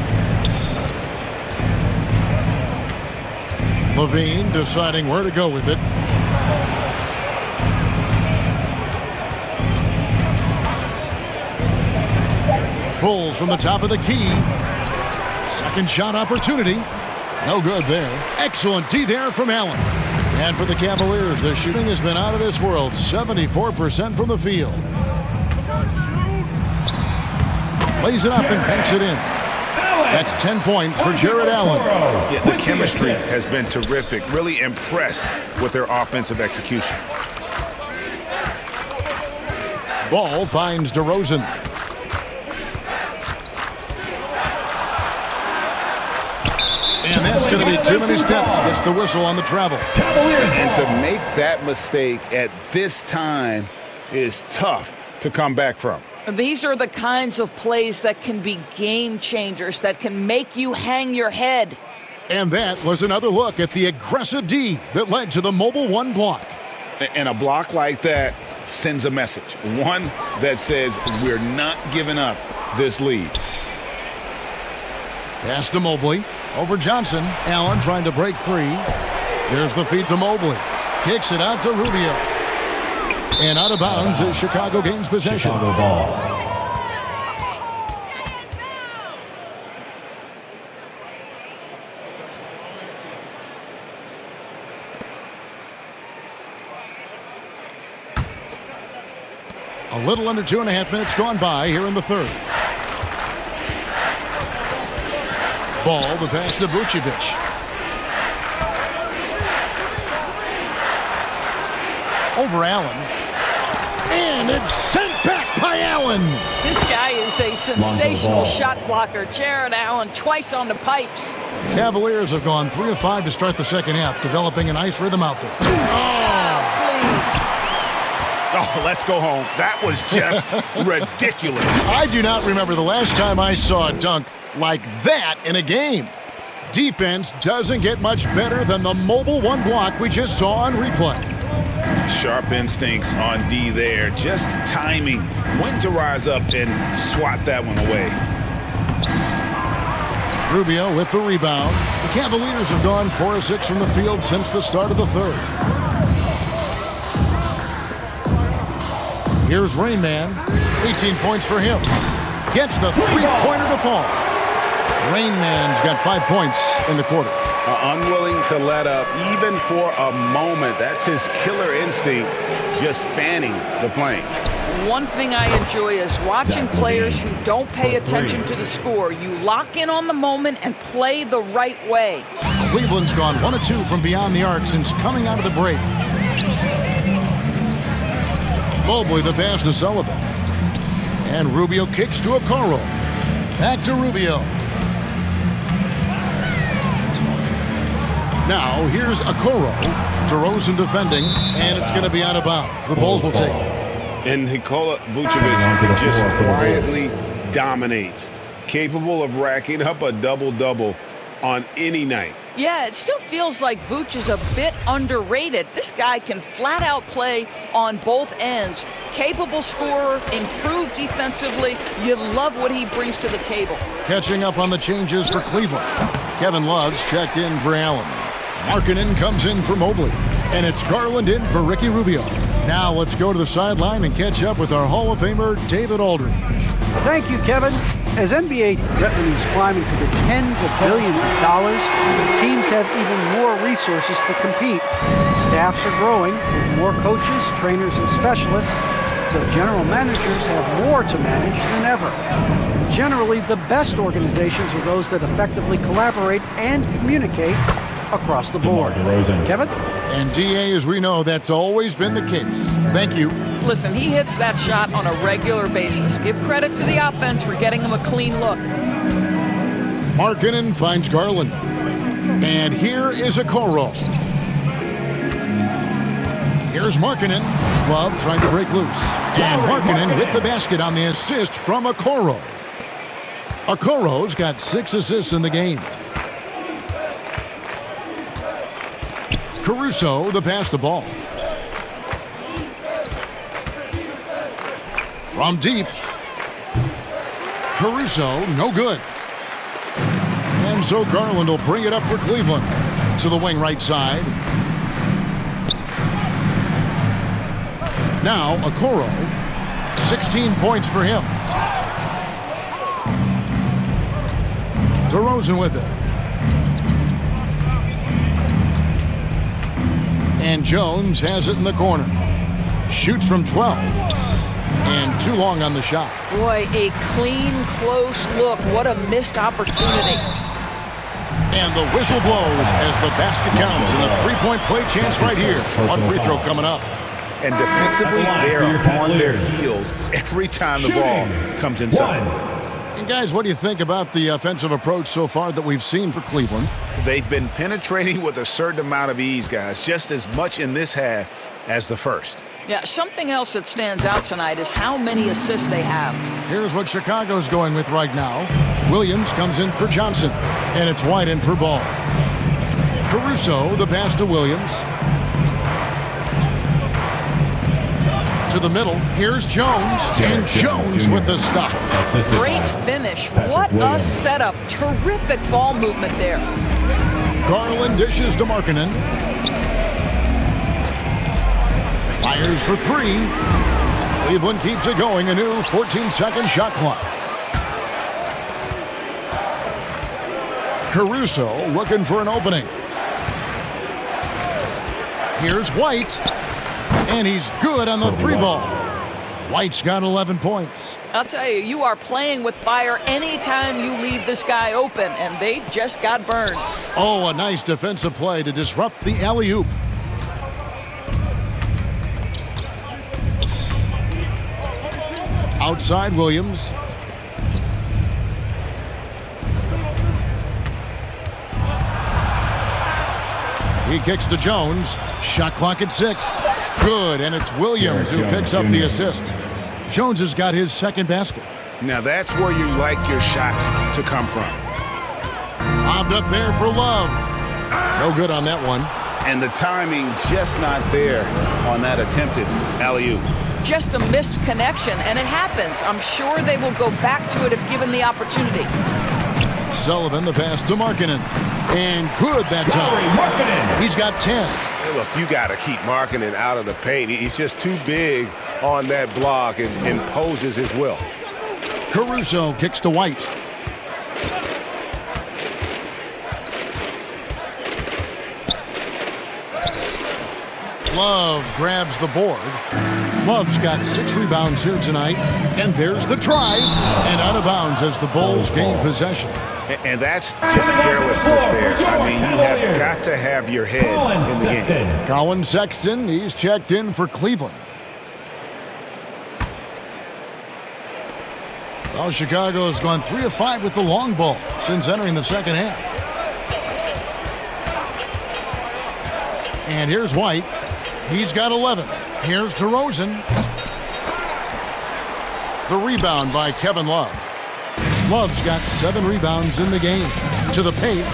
Levine deciding where to go with it. Pulls from the top of the key. Second shot opportunity. No good there. Excellent D there from Allen. And for the Cavaliers, the shooting has been out of this world. 74% from the field. Lays it up and banks it in. That's 10 points for Jared Allen. Yeah, the chemistry has been terrific. Really impressed with their offensive execution. Ball finds DeRozan. And that's going to be too many steps. Gets the whistle on the travel. And to make that mistake at this time is tough to come back from. These are the kinds of plays that can be game changers, that can make you hang your head. And that was another look at the aggressive D that led to the Mobile One block. And a block like that sends a message. One that says we're not giving up this lead. Pass to Mobley. Over Johnson. Allen trying to break free. There's the feed to Mobley. Kicks it out to Rubio. And out of bounds as Chicago gains possession. Chicago ball. A little under 2.5 minutes gone by here in the third. Ball, the pass to Vucevic. Over Allen. And it's sent back by Allen. This guy is a sensational shot blocker. Jared Allen twice on the pipes. Cavaliers have gone 3 of 5 to start the second half, developing a nice rhythm out there. Oh, let's go home. That was just ridiculous. I do not remember the last time I saw a dunk like that in a game. Defense doesn't get much better than the Mobile One block we just saw on replay. Sharp instincts on D there. Just timing when to rise up and swat that one away. Rubio with the rebound. The Cavaliers have gone 4 of 6 from the field since the start of the third. Here's Rain Man. 18 points for him. Gets the three-pointer to fall. Rain Man's got 5 points in the quarter. Unwilling to let up even for a moment. That's his killer instinct, just fanning the flame. One thing I enjoy is watching players who don't pay attention to the score. You lock in on the moment and play the right way. Cleveland's gone 1 of 2 from beyond the arc since coming out of the break. Mobley the pass to Sullivan. And Rubio kicks to Okoro. Back to Rubio. Now here's Okoro. DeRozan defending, and it's going to be out of bounds. The Bulls will take it. And Nikola Vucevic just quietly dominates. capable of racking up a double-double on any night. Yeah, it still feels like Vooch is a bit underrated. This guy can flat out play on both ends. Capable scorer, improved defensively. You love what he brings to the table. Catching up on the changes for Cleveland. Kevin Love's checked in for Allen. Markkanen comes in for Mobley. And it's Garland in for Ricky Rubio. Now let's go to the sideline and catch up with our Hall of Famer, David Aldridge. Thank you, Kevin. As NBA revenues climb into the tens of billions of dollars, teams have even more resources to compete. Staffs are growing with more coaches, trainers, and specialists, so general managers have more to manage than ever. Generally, the best organizations are those that effectively collaborate and communicate across the board. Kevin? And DA, as we know, that's always been the case. Thank you. Listen, he hits that shot on a regular basis. Give credit to the offense for getting him a clean look. Markkanen finds Garland. And here is Okoro. Here's Markkanen. Love trying to break loose. And Markkanen with the basket on the assist from Okoro. Okoro's got 6 assists in the game. Caruso, the pass to ball. From deep. Caruso, no good. And so Garland will bring it up for Cleveland. To the wing right side. Now, Okoro. 16 points for him. DeRozan with it. And Jones has it in the corner. Shoots from 12. And too long on the shot. Boy, a clean, close look. What a missed opportunity. And the whistle blows as the basket counts. And a three-point play chance right here. One free throw coming up. And defensively, they're on their heels every time the ball comes inside. And guys, what do you think about the offensive approach so far that we've seen for Cleveland? They've been penetrating with a certain amount of ease, guys, just as much in this half as the first. Yeah, something else that stands out tonight is how many assists they have. Here's what Chicago's going with right now. Williams comes in for Johnson, and it's White in for Ball. Caruso, the pass to Williams. To the middle, here's Jones, and Jones with the stop. Great finish. What a setup. Terrific ball movement there. Garland dishes to Markkanen. Fires for 3. Cleveland keeps it going. A new 14-second shot clock. Caruso looking for an opening. Here's White. And he's good on the 3-ball. White's got 11 points. I'll tell you, you are playing with fire anytime you leave this guy open, and they just got burned. Oh, a nice defensive play to disrupt the alley-oop. Outside Williams. He kicks to Jones. Shot clock at 6. Good, and it's Williams who picks up the assist. Jones has got his second basket. Now that's where you like your shots to come from. Lobbed up there for Love. No good on that one. And the timing just not there on that attempted alley-oop. Just a missed connection, and it happens. I'm sure they will go back to it if given the opportunity. Sullivan, the pass to Markkanen. And good that time. He's got 10. Hey, look, you got to keep Markkanen out of the paint. He's just too big on that block and imposes his will. Caruso kicks to White. Love grabs the board. Love's got 6 rebounds here tonight. And there's the try. And out of bounds as the Bulls gain possession. And that's just carelessness there. I mean, you have got to have your head in the game. Colin Sexton, he's checked in for Cleveland. Well, Chicago has gone 3 of 5 with the long ball since entering the second half. And here's White. He's got 11. Here's DeRozan. The rebound by Kevin Love. Love's got 7 rebounds in the game. To the paint.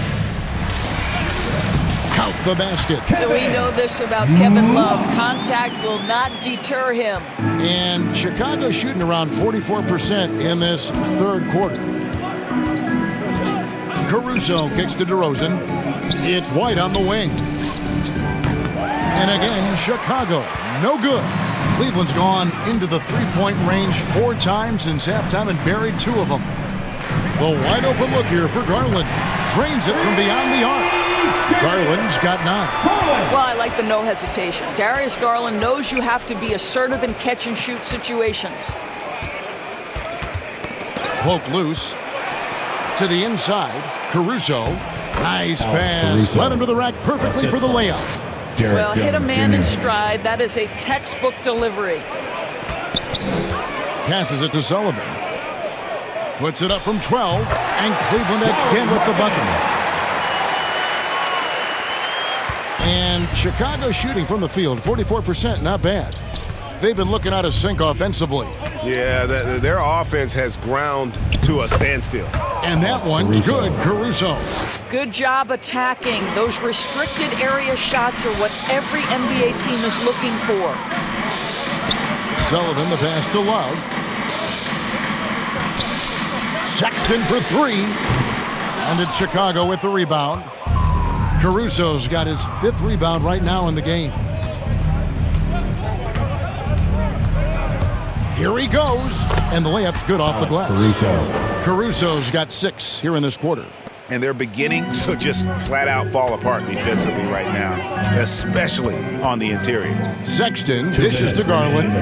Count the basket. We know this about Kevin Love. Contact will not deter him. And Chicago shooting around 44% in this third quarter. Caruso kicks to DeRozan. It's White on the wing. And again, Chicago, no good. Cleveland's gone into the three-point range 4 times since halftime and buried 2 of them. The wide open look here for Garland. Drains it from beyond the arc. Garland's got 9. Well, I like the no hesitation. Darius Garland knows you have to be assertive in catch-and-shoot situations. Poke loose. To the inside. Caruso. Nice pass. Led him to the rack perfectly for the layup. Well, hit a man in stride. That is a textbook delivery. Passes it to Sullivan. Puts it up from 12. And Cleveland again with the bucket. And Chicago shooting from the field, 44%, not bad. They've been looking out of sync offensively. Yeah, their offense has ground to a standstill. And that one's good, Caruso. Good job attacking. Those restricted area shots are what every NBA team is looking for. Sullivan, the pass to Love. Sexton for 3. And it's Chicago with the rebound. Caruso's got his 5th rebound right now in the game. Here he goes. And the layup's good off the glass. Caruso's got 6 here in this quarter. And they're beginning to just flat out fall apart defensively right now, especially on the interior. Sexton dishes to Garland.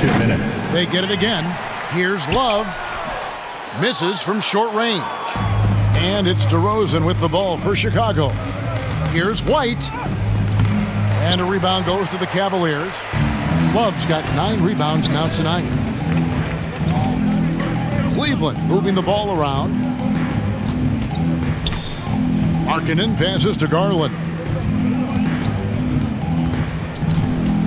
2 minutes. They get it again. Here's Love. Misses from short range. And it's DeRozan with the ball for Chicago. Here's White. And a rebound goes to the Cavaliers. Love's got 9 rebounds now tonight. Cleveland moving the ball around. Markkanen passes to Garland.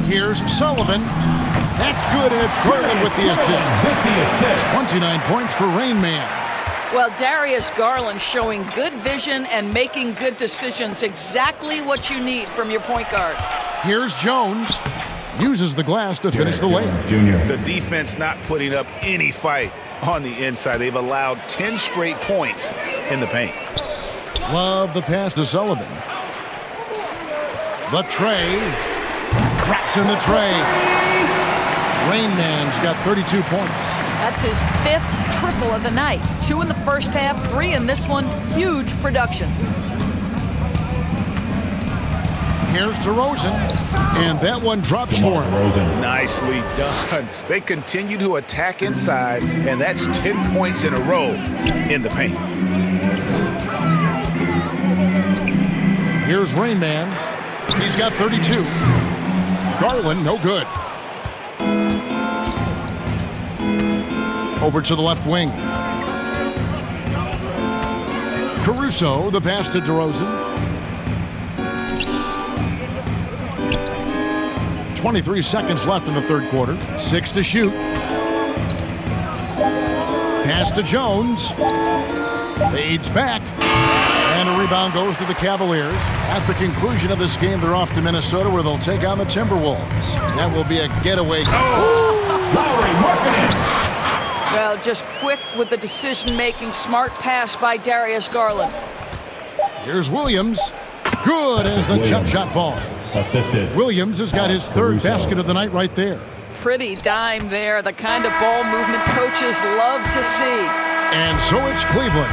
Here's Sullivan. That's good, and it's Garland with the assist. 29 points for Rain Man. Well, Darius Garland showing good vision and making good decisions. Exactly what you need from your point guard. Here's Jones. Uses the glass to finish the layup. The defense not putting up any fight on the inside. They've allowed 10 straight points in the paint. Love the pass to Sullivan. The tray. Drops in the tray. Rain Man's got 32 points. That's his 5th triple of the night. 2 in the first half, 3 in this one. Huge production. Here's DeRozan. And that one drops for him. Nicely done. They continue to attack inside, and that's 10 points in a row in the paint. Here's Rain Man. He's got 32. Garland, no good. Over to the left wing. Caruso, the pass to DeRozan. 23 seconds left in the third quarter. 6 to shoot. Pass to Jones. Fades back. And a rebound goes to the Cavaliers. At the conclusion of this game, they're off to Minnesota, where they'll take on the Timberwolves. That will be a getaway. Lauri Markkanen. Well, just quick with the decision-making. Smart pass by Darius Garland. Here's Williams. Good as the jump shot falls. Assisted. Williams has got his 3rd basket of the night right there. Pretty dime there. The kind of ball movement coaches love to see. And so it's Cleveland.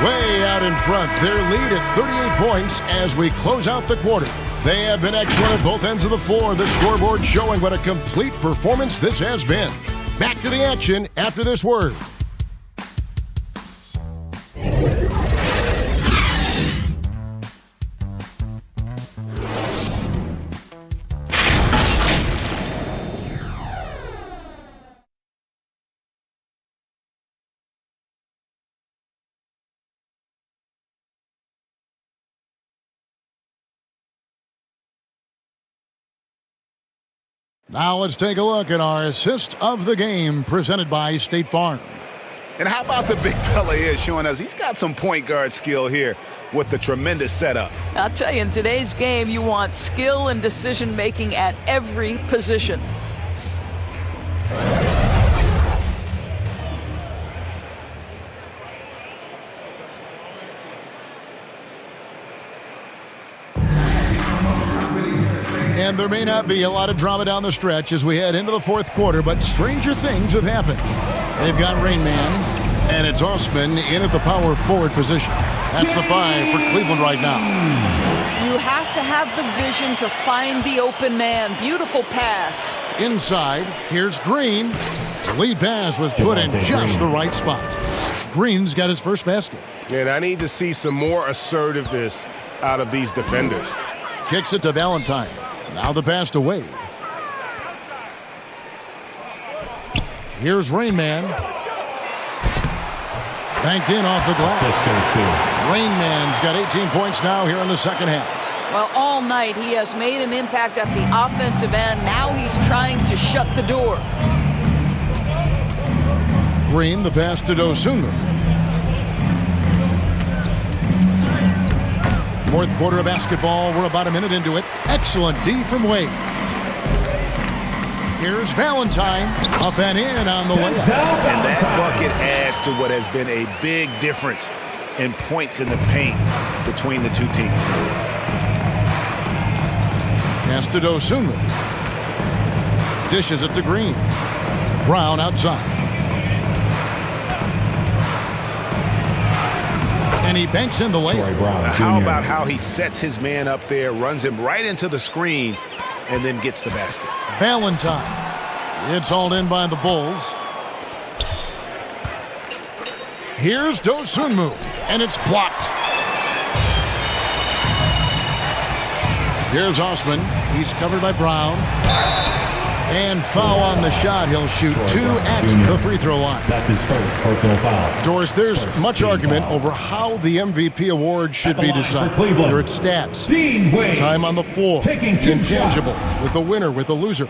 Way out in front. Their lead at 38 points as we close out the quarter. They have been excellent at both ends of the floor. The scoreboard showing what a complete performance this has been. Back to the action after this word. Now let's take a look at our assist of the game presented by State Farm. And how about the big fella here showing us he's got some point guard skill here with the tremendous setup. I'll tell you, in today's game, you want skill and decision-making at every position. And there may not be a lot of drama down the stretch as we head into the fourth quarter, but stranger things have happened. They've got Rain Man, and it's Osman in at the power forward position. That's the 5 for Cleveland right now. You have to have the vision to find the open man. Beautiful pass. Inside, here's Green. The lead pass was put in just the right spot. Green's got his first basket. And I need to see some more assertiveness out of these defenders. Kicks it to Valentine. Now the pass to Wade. Here's Rain Man. Banked in off the glass. Rain Man's got 18 points now here in the second half. Well, all night he has made an impact at the offensive end. Now he's trying to shut the door. Green, the pass to Dosunmu. Fourth quarter of basketball. We're about a minute into it. Excellent D from Wade. Here's Valentine. Up and in on the layup. And that bucket adds to what has been a big difference in points in the paint between the two teams. Pass to Dosunmu. Dishes it to Green. Brown outside. And he banks in the layup. How about how he sets his man up there, runs him right into the screen, and then gets the basket. Valentine. It's hauled in by the Bulls. Here's Dosunmu, and it's blocked. Here's Osman. He's covered by Brown. And foul on the shot. He'll shoot 2 at the free throw line. That's his first personal foul. Doris, there's much argument over how the MVP award should be decided. Whether it's stats, time on the floor, intangible, with the winner, with the loser.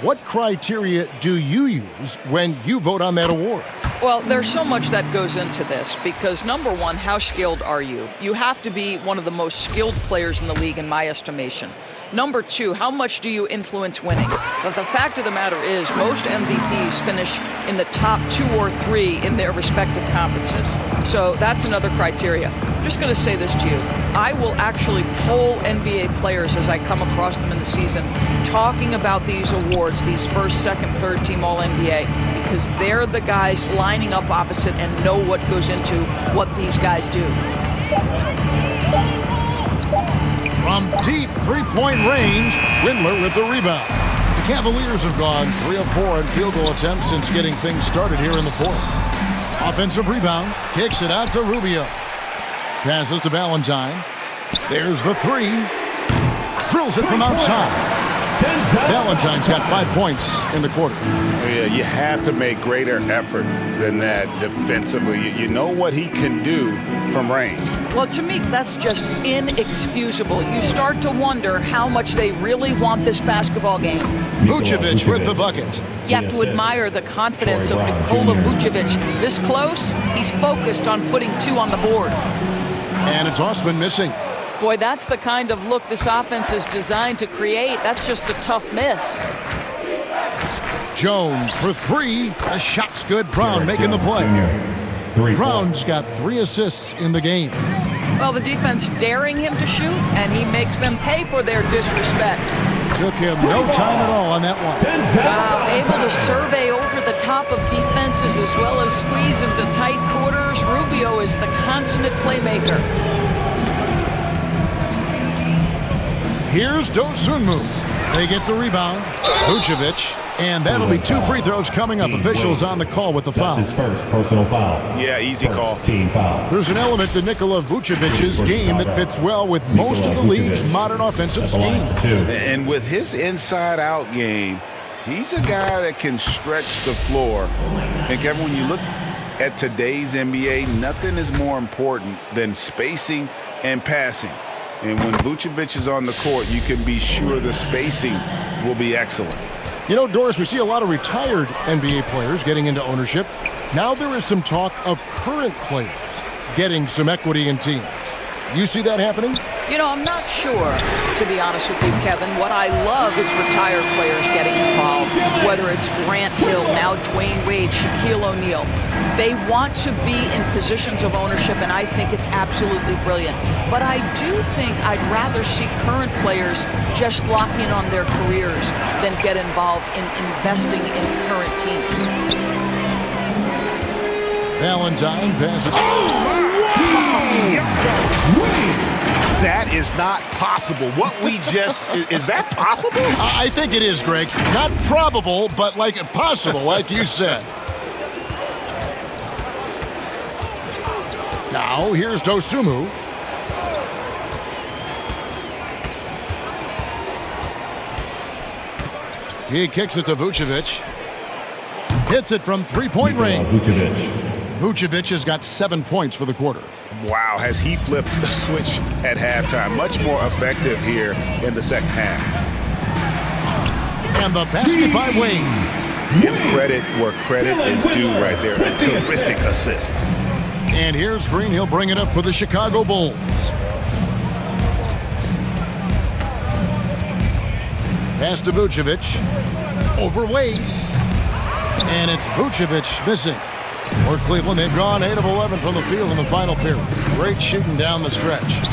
What criteria do you use when you vote on that award? Well, there's so much that goes into this because, number one, how skilled are you? You have to be one of the most skilled players in the league, in my estimation. Number two, how much do you influence winning? But the fact of the matter is most MVPs finish in the top 2 or 3 in their respective conferences. So that's another criteria. I'm just going to say this to you. I will actually poll NBA players as I come across them in the season talking about these awards, these first, second, third team All-NBA, because they're the guys lining up opposite and know what goes into what these guys do. From deep three-point range, Windler with the rebound. The Cavaliers have gone 3 of 4 in field goal attempts since getting things started here in the fourth. Offensive rebound, kicks it out to Rubio. Passes to Valentine. There's the 3. Drills it from outside. Valentine's got 5 points in the quarter. Yeah, you have to make greater effort than that defensively. You know what he can do from range. Well, to me, that's just inexcusable. You start to wonder how much they really want this basketball game. Vucevic with the bucket. You have to admire the confidence of Nikola Vucevic. This close, he's focused on putting 2 on the board. And it's Osman missing. Boy, that's the kind of look this offense is designed to create. That's just a tough miss. Jones for 3. The shot's good. Brown making the play. Brown's got 3 assists in the game. Well, the defense daring him to shoot, and he makes them pay for their disrespect. Took him no time at all on that one. Wow, able to survey over the top of defenses as well as squeeze into tight quarters. Rubio is the consummate playmaker. Here's Dosunmu. They get the rebound. Vucevic. And that'll be 2 free throws coming up. Officials on the call with the foul. That's his first personal foul. Yeah, easy call. Team foul. There's an element to Nikola Vucevic's game that fits well with most of the league's modern offensive scheme. And with his inside-out game, he's a guy that can stretch the floor. And Kevin, when you look at today's NBA, nothing is more important than spacing and passing. And when Vucevic is on the court, you can be sure the spacing will be excellent. You know, Doris, we see a lot of retired NBA players getting into ownership. Now there is some talk of current players getting some equity in teams. You see that happening? You know, I'm not sure, to be honest with you, Kevin. What I love is retired players getting involved, whether it's Grant Hill, now Dwayne Wade, Shaquille O'Neal. They want to be in positions of ownership, and I think it's absolutely brilliant. But I do think I'd rather see current players just lock in on their careers than get involved in investing in current teams. Valentine passes. That is not possible. What we just... is that possible? I think it is, Greg. Not probable, but like possible, like you said. Now, here's Dosunmu. He kicks it to Vucevic. Hits it from three-point range. Vucevic has got 7 points for the quarter. Wow, has he flipped the switch at halftime? Much more effective here in the second half. And the basket by Wade. Give credit where credit is due right there. A terrific assist. And here's Green. He'll bring it up for the Chicago Bulls. Pass to Vucevic. Over Wade. And it's Vucevic missing. For Cleveland, they've gone 8 of 11 from the field in the final period. Great shooting down the stretch.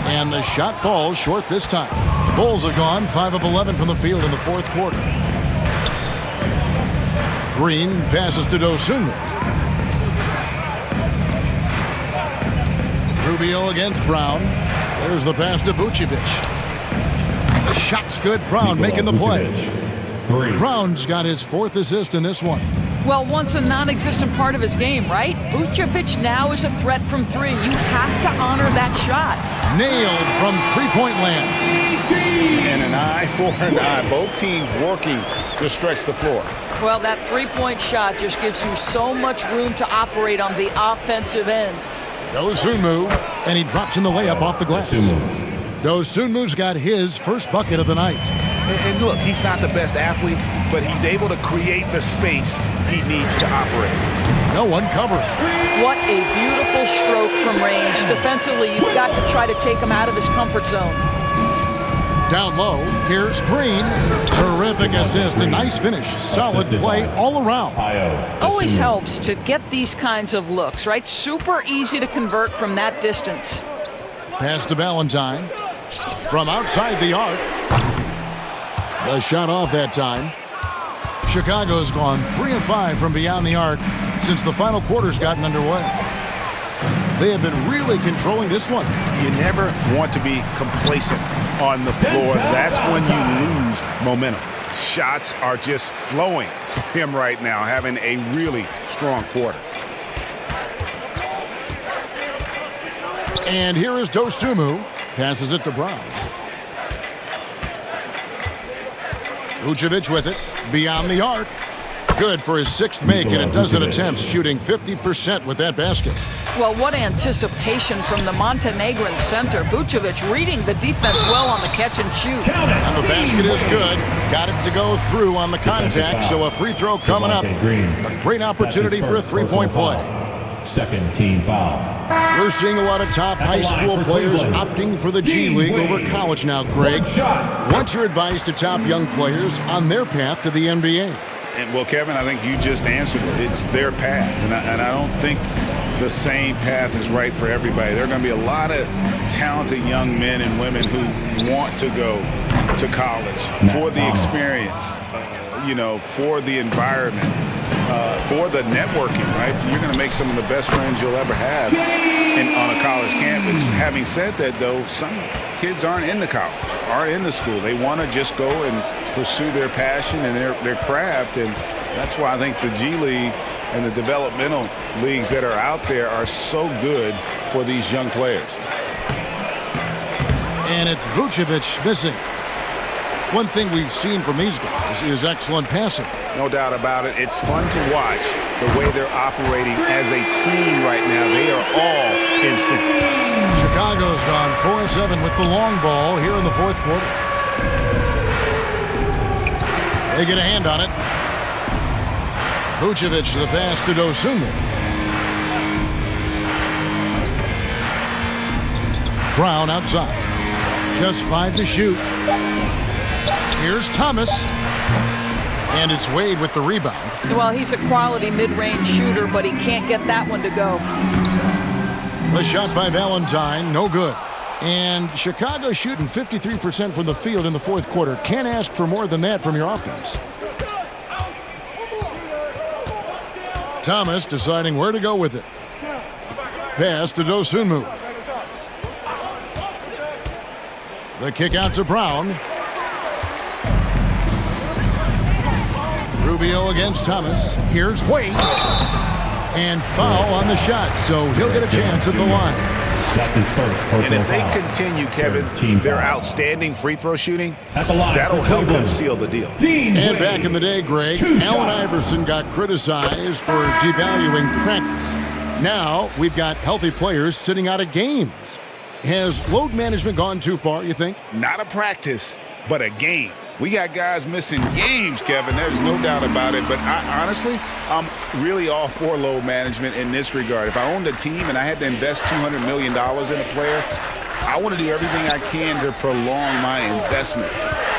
And the shot falls short this time. Bulls have gone 5 of 11 from the field in the fourth quarter. Green passes to Dosunmu. Rubio against Brown. There's the pass to Vucevic. The shot's good. Brown making the play. Brown's got his 4th assist in this one. Well, once a non-existent part of his game, right? Vucevic now is a threat from 3. You have to honor that shot. Nailed from three-point land. And an eye for an eye. Both teams working to stretch the floor. Well, that three-point shot just gives you so much room to operate on the offensive end. Dosunmu, and he drops in the layup off the glass. Dosunmu's got his first bucket of the night. And look, he's not the best athlete, but he's able to create the space he needs to operate. No one covering. What a beautiful stroke from range. Defensively, you've got to try to take him out of his comfort zone. Down low, here's Green. Terrific assist, a nice finish. Solid play all around. Always helps to get these kinds of looks, right? Super easy to convert from that distance. Pass to Valentine. From outside the arc. The shot off that time. Chicago's gone 3 of 5 from beyond the arc since the final quarter's gotten underway. They have been really controlling this one. You never want to be complacent on the floor. That's when you lose momentum. Shots are just flowing for him right now, having a really strong quarter. And here is Dosunmu. Passes it to Brown. Vucevic with it. Beyond the arc. Good for his 6th make and a dozen attempts, shooting 50% with that basket. Well, what anticipation from the Montenegrin center. Vucevic reading the defense well on the catch and shoot. And the basket is good. Got it to go through on the contact, so a free throw coming up. A great opportunity for a three-point play. Second team foul. We're seeing a lot of top high school players opting for the G League over college now, Greg. What's your advice to top young players on their path to the NBA? And well, Kevin, I think you just answered it. It's their path, and I don't think the same path is right for everybody. There are going to be a lot of talented young men and women who want to go to college for the experience, for the environment, for the networking, right? You're going to make some of the best friends you'll ever have on a college campus. Having said that, though, some kids aren't in the college, aren't in the school. They want to just go and pursue their passion and their craft, and that's why I think the G League and the developmental leagues that are out there are so good for these young players. And it's Vucevic missing. One thing we've seen from these guys is excellent passing. No doubt about it. It's fun to watch the way they're operating as a team right now. They are all in sync. Chicago's gone 4-7 with the long ball here in the fourth quarter. They get a hand on it. Vucevic to the pass to Dosunmu. Brown outside. Just 5 to shoot. Here's Thomas. And it's Wade with the rebound. Well, he's a quality mid-range shooter, but he can't get that one to go. The shot by Valentine, no good. And Chicago shooting 53% from the field in the fourth quarter. Can't ask for more than that from your offense. Thomas deciding where to go with it. Pass to Dosunmu. The kick out to Brown. Rubio against Thomas. Here's Wade. And foul on the shot, so he'll get a chance at the line. And if they continue, Kevin, their outstanding free throw shooting, that'll help them seal the deal. And back in the day, Greg, Allen Iverson got criticized for devaluing practice. Now we've got healthy players sitting out of games. Has load management gone too far, you think? Not a practice, but a game. We got guys missing games, Kevin. There's no doubt about it. But honestly, I'm really all for load management in this regard. If I owned a team and I had to invest $200 million in a player, I want to do everything I can to prolong my investment.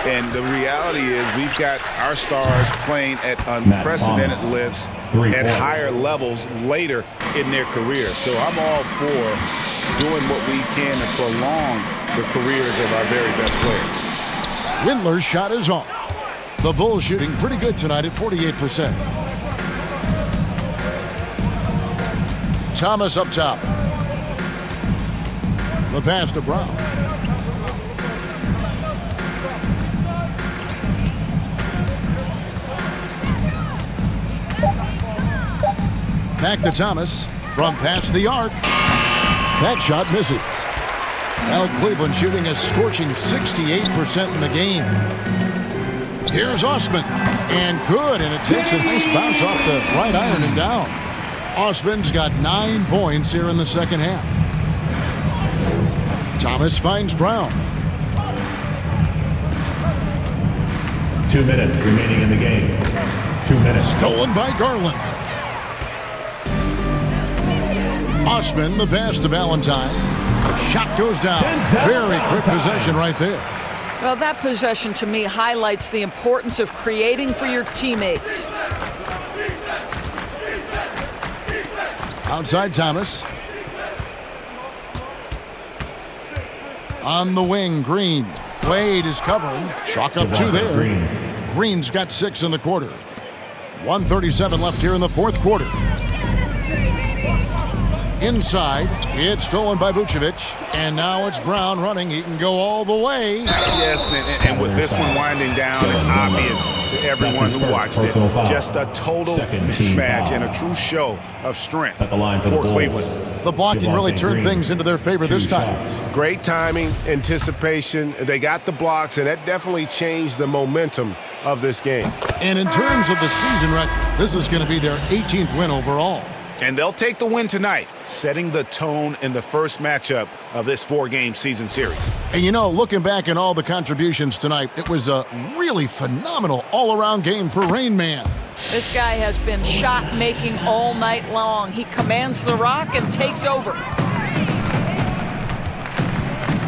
And the reality is we've got our stars playing at unprecedented lifts at higher levels later in their career. So I'm all for doing what we can to prolong the careers of our very best players. Windler's shot is off. The Bulls shooting pretty good tonight at 48%. Thomas up top. The pass to Brown. Back to Thomas from past the arc. That shot misses. Now Cleveland shooting a scorching 68% in the game. Here's Osman. And good, and it takes a nice bounce off the right iron and down. Osman's got 9 points here in the second half. Thomas finds Brown. 2 minutes remaining in the game. 2 minutes. Stolen by Garland. Osman, the pass to Valentine. Shot goes down. Very quick possession right there. Well, that possession to me highlights the importance of creating for your teammates. Outside Thomas. On the wing, Green. Wade is covering. Chalk up 2 there. Green's got 6 in the quarter. 1:37 left here in the fourth quarter. Inside, it's stolen by Vucevic, and now it's Brown running. He can go all the way. Yes, and with this one winding down, it's obvious to everyone who watched it. Just a total mismatch and a true show of strength for Cleveland. The blocking really turned things into their favor this time. Great timing, anticipation. They got the blocks, and that definitely changed the momentum of this game. And in terms of the season record, this is going to be their 18th win overall. And they'll take the win tonight, setting the tone in the first matchup of this 4-game season series. And you know, looking back at all the contributions tonight, it was a really phenomenal all-around game for Rain Man. This guy has been shot-making all night long. He commands the rock and takes over.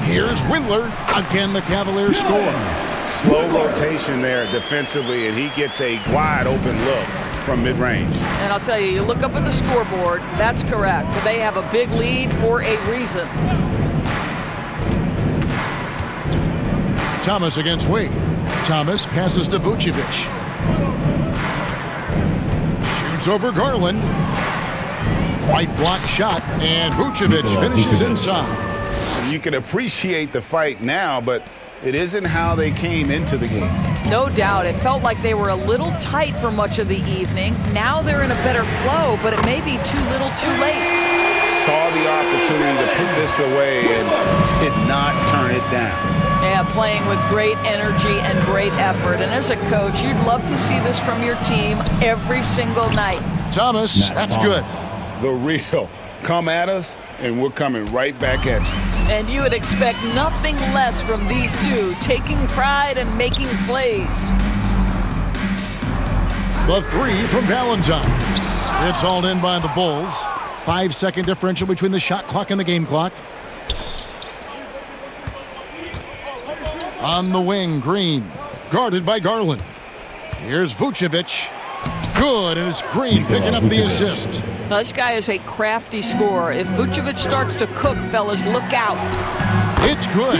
Here's Windler. Again, the Cavaliers score. Slow rotation there defensively, and he gets a wide-open look from mid-range. And I'll tell you, you look up at the scoreboard, that's correct. But they have a big lead for a reason. Thomas against Wade. Thomas passes to Vucevic. Shoots over Garland. White block shot, and Vucevic finishes inside. You can appreciate the fight now, but it isn't how they came into the game. No doubt. It felt like they were a little tight for much of the evening. Now they're in a better flow, but it may be too little too late. Saw the opportunity to put this away and did not turn it down. Yeah, playing with great energy and great effort. And as a coach, you'd love to see this from your team every single night. Thomas, that's good. The real. Come at us, and we're coming right back at you. And you would expect nothing less from these two, taking pride and making plays. The three from Valentine. It's hauled in by the Bulls. 5-second differential between the shot clock and the game clock. On the wing, Green. Guarded by Garland. Here's Vucevic. Good, and it's Green picking up the assist. Now, this guy is a crafty scorer. If Vucevic starts to cook, fellas, look out. It's good.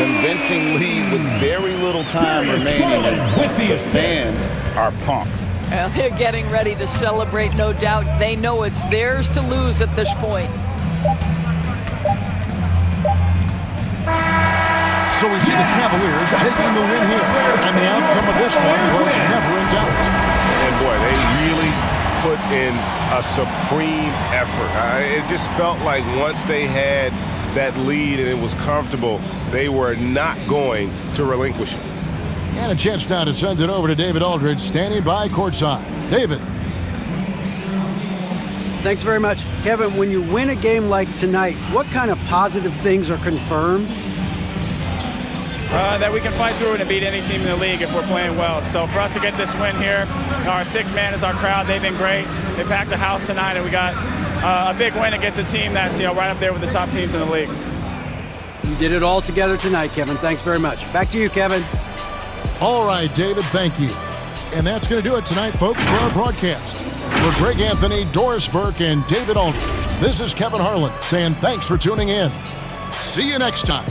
Convincing lead with very little time remaining, and the fans are pumped. Well, they're getting ready to celebrate, no doubt. They know it's theirs to lose at this point. So we see the Cavaliers taking the win here. And the outcome of this one was never in doubt. And boy, they really put in a supreme effort. It just felt like once they had that lead and it was comfortable, they were not going to relinquish it. And a chance now to send it over to David Aldridge, standing by courtside. David. Thanks very much. Kevin, when you win a game like tonight, what kind of positive things are confirmed? That we can fight through it and beat any team in the league if we're playing well. So for us to get this win here, our sixth man is our crowd. They've been great. They packed the house tonight, and we got a big win against a team that's right up there with the top teams in the league. You did it all together tonight, Kevin. Thanks very much. Back to you, Kevin. All right, David, thank you. And that's going to do it tonight, folks, for our broadcast. For Greg Anthony, Doris Burke, and David Aldridge, this is Kevin Harlan saying thanks for tuning in. See you next time.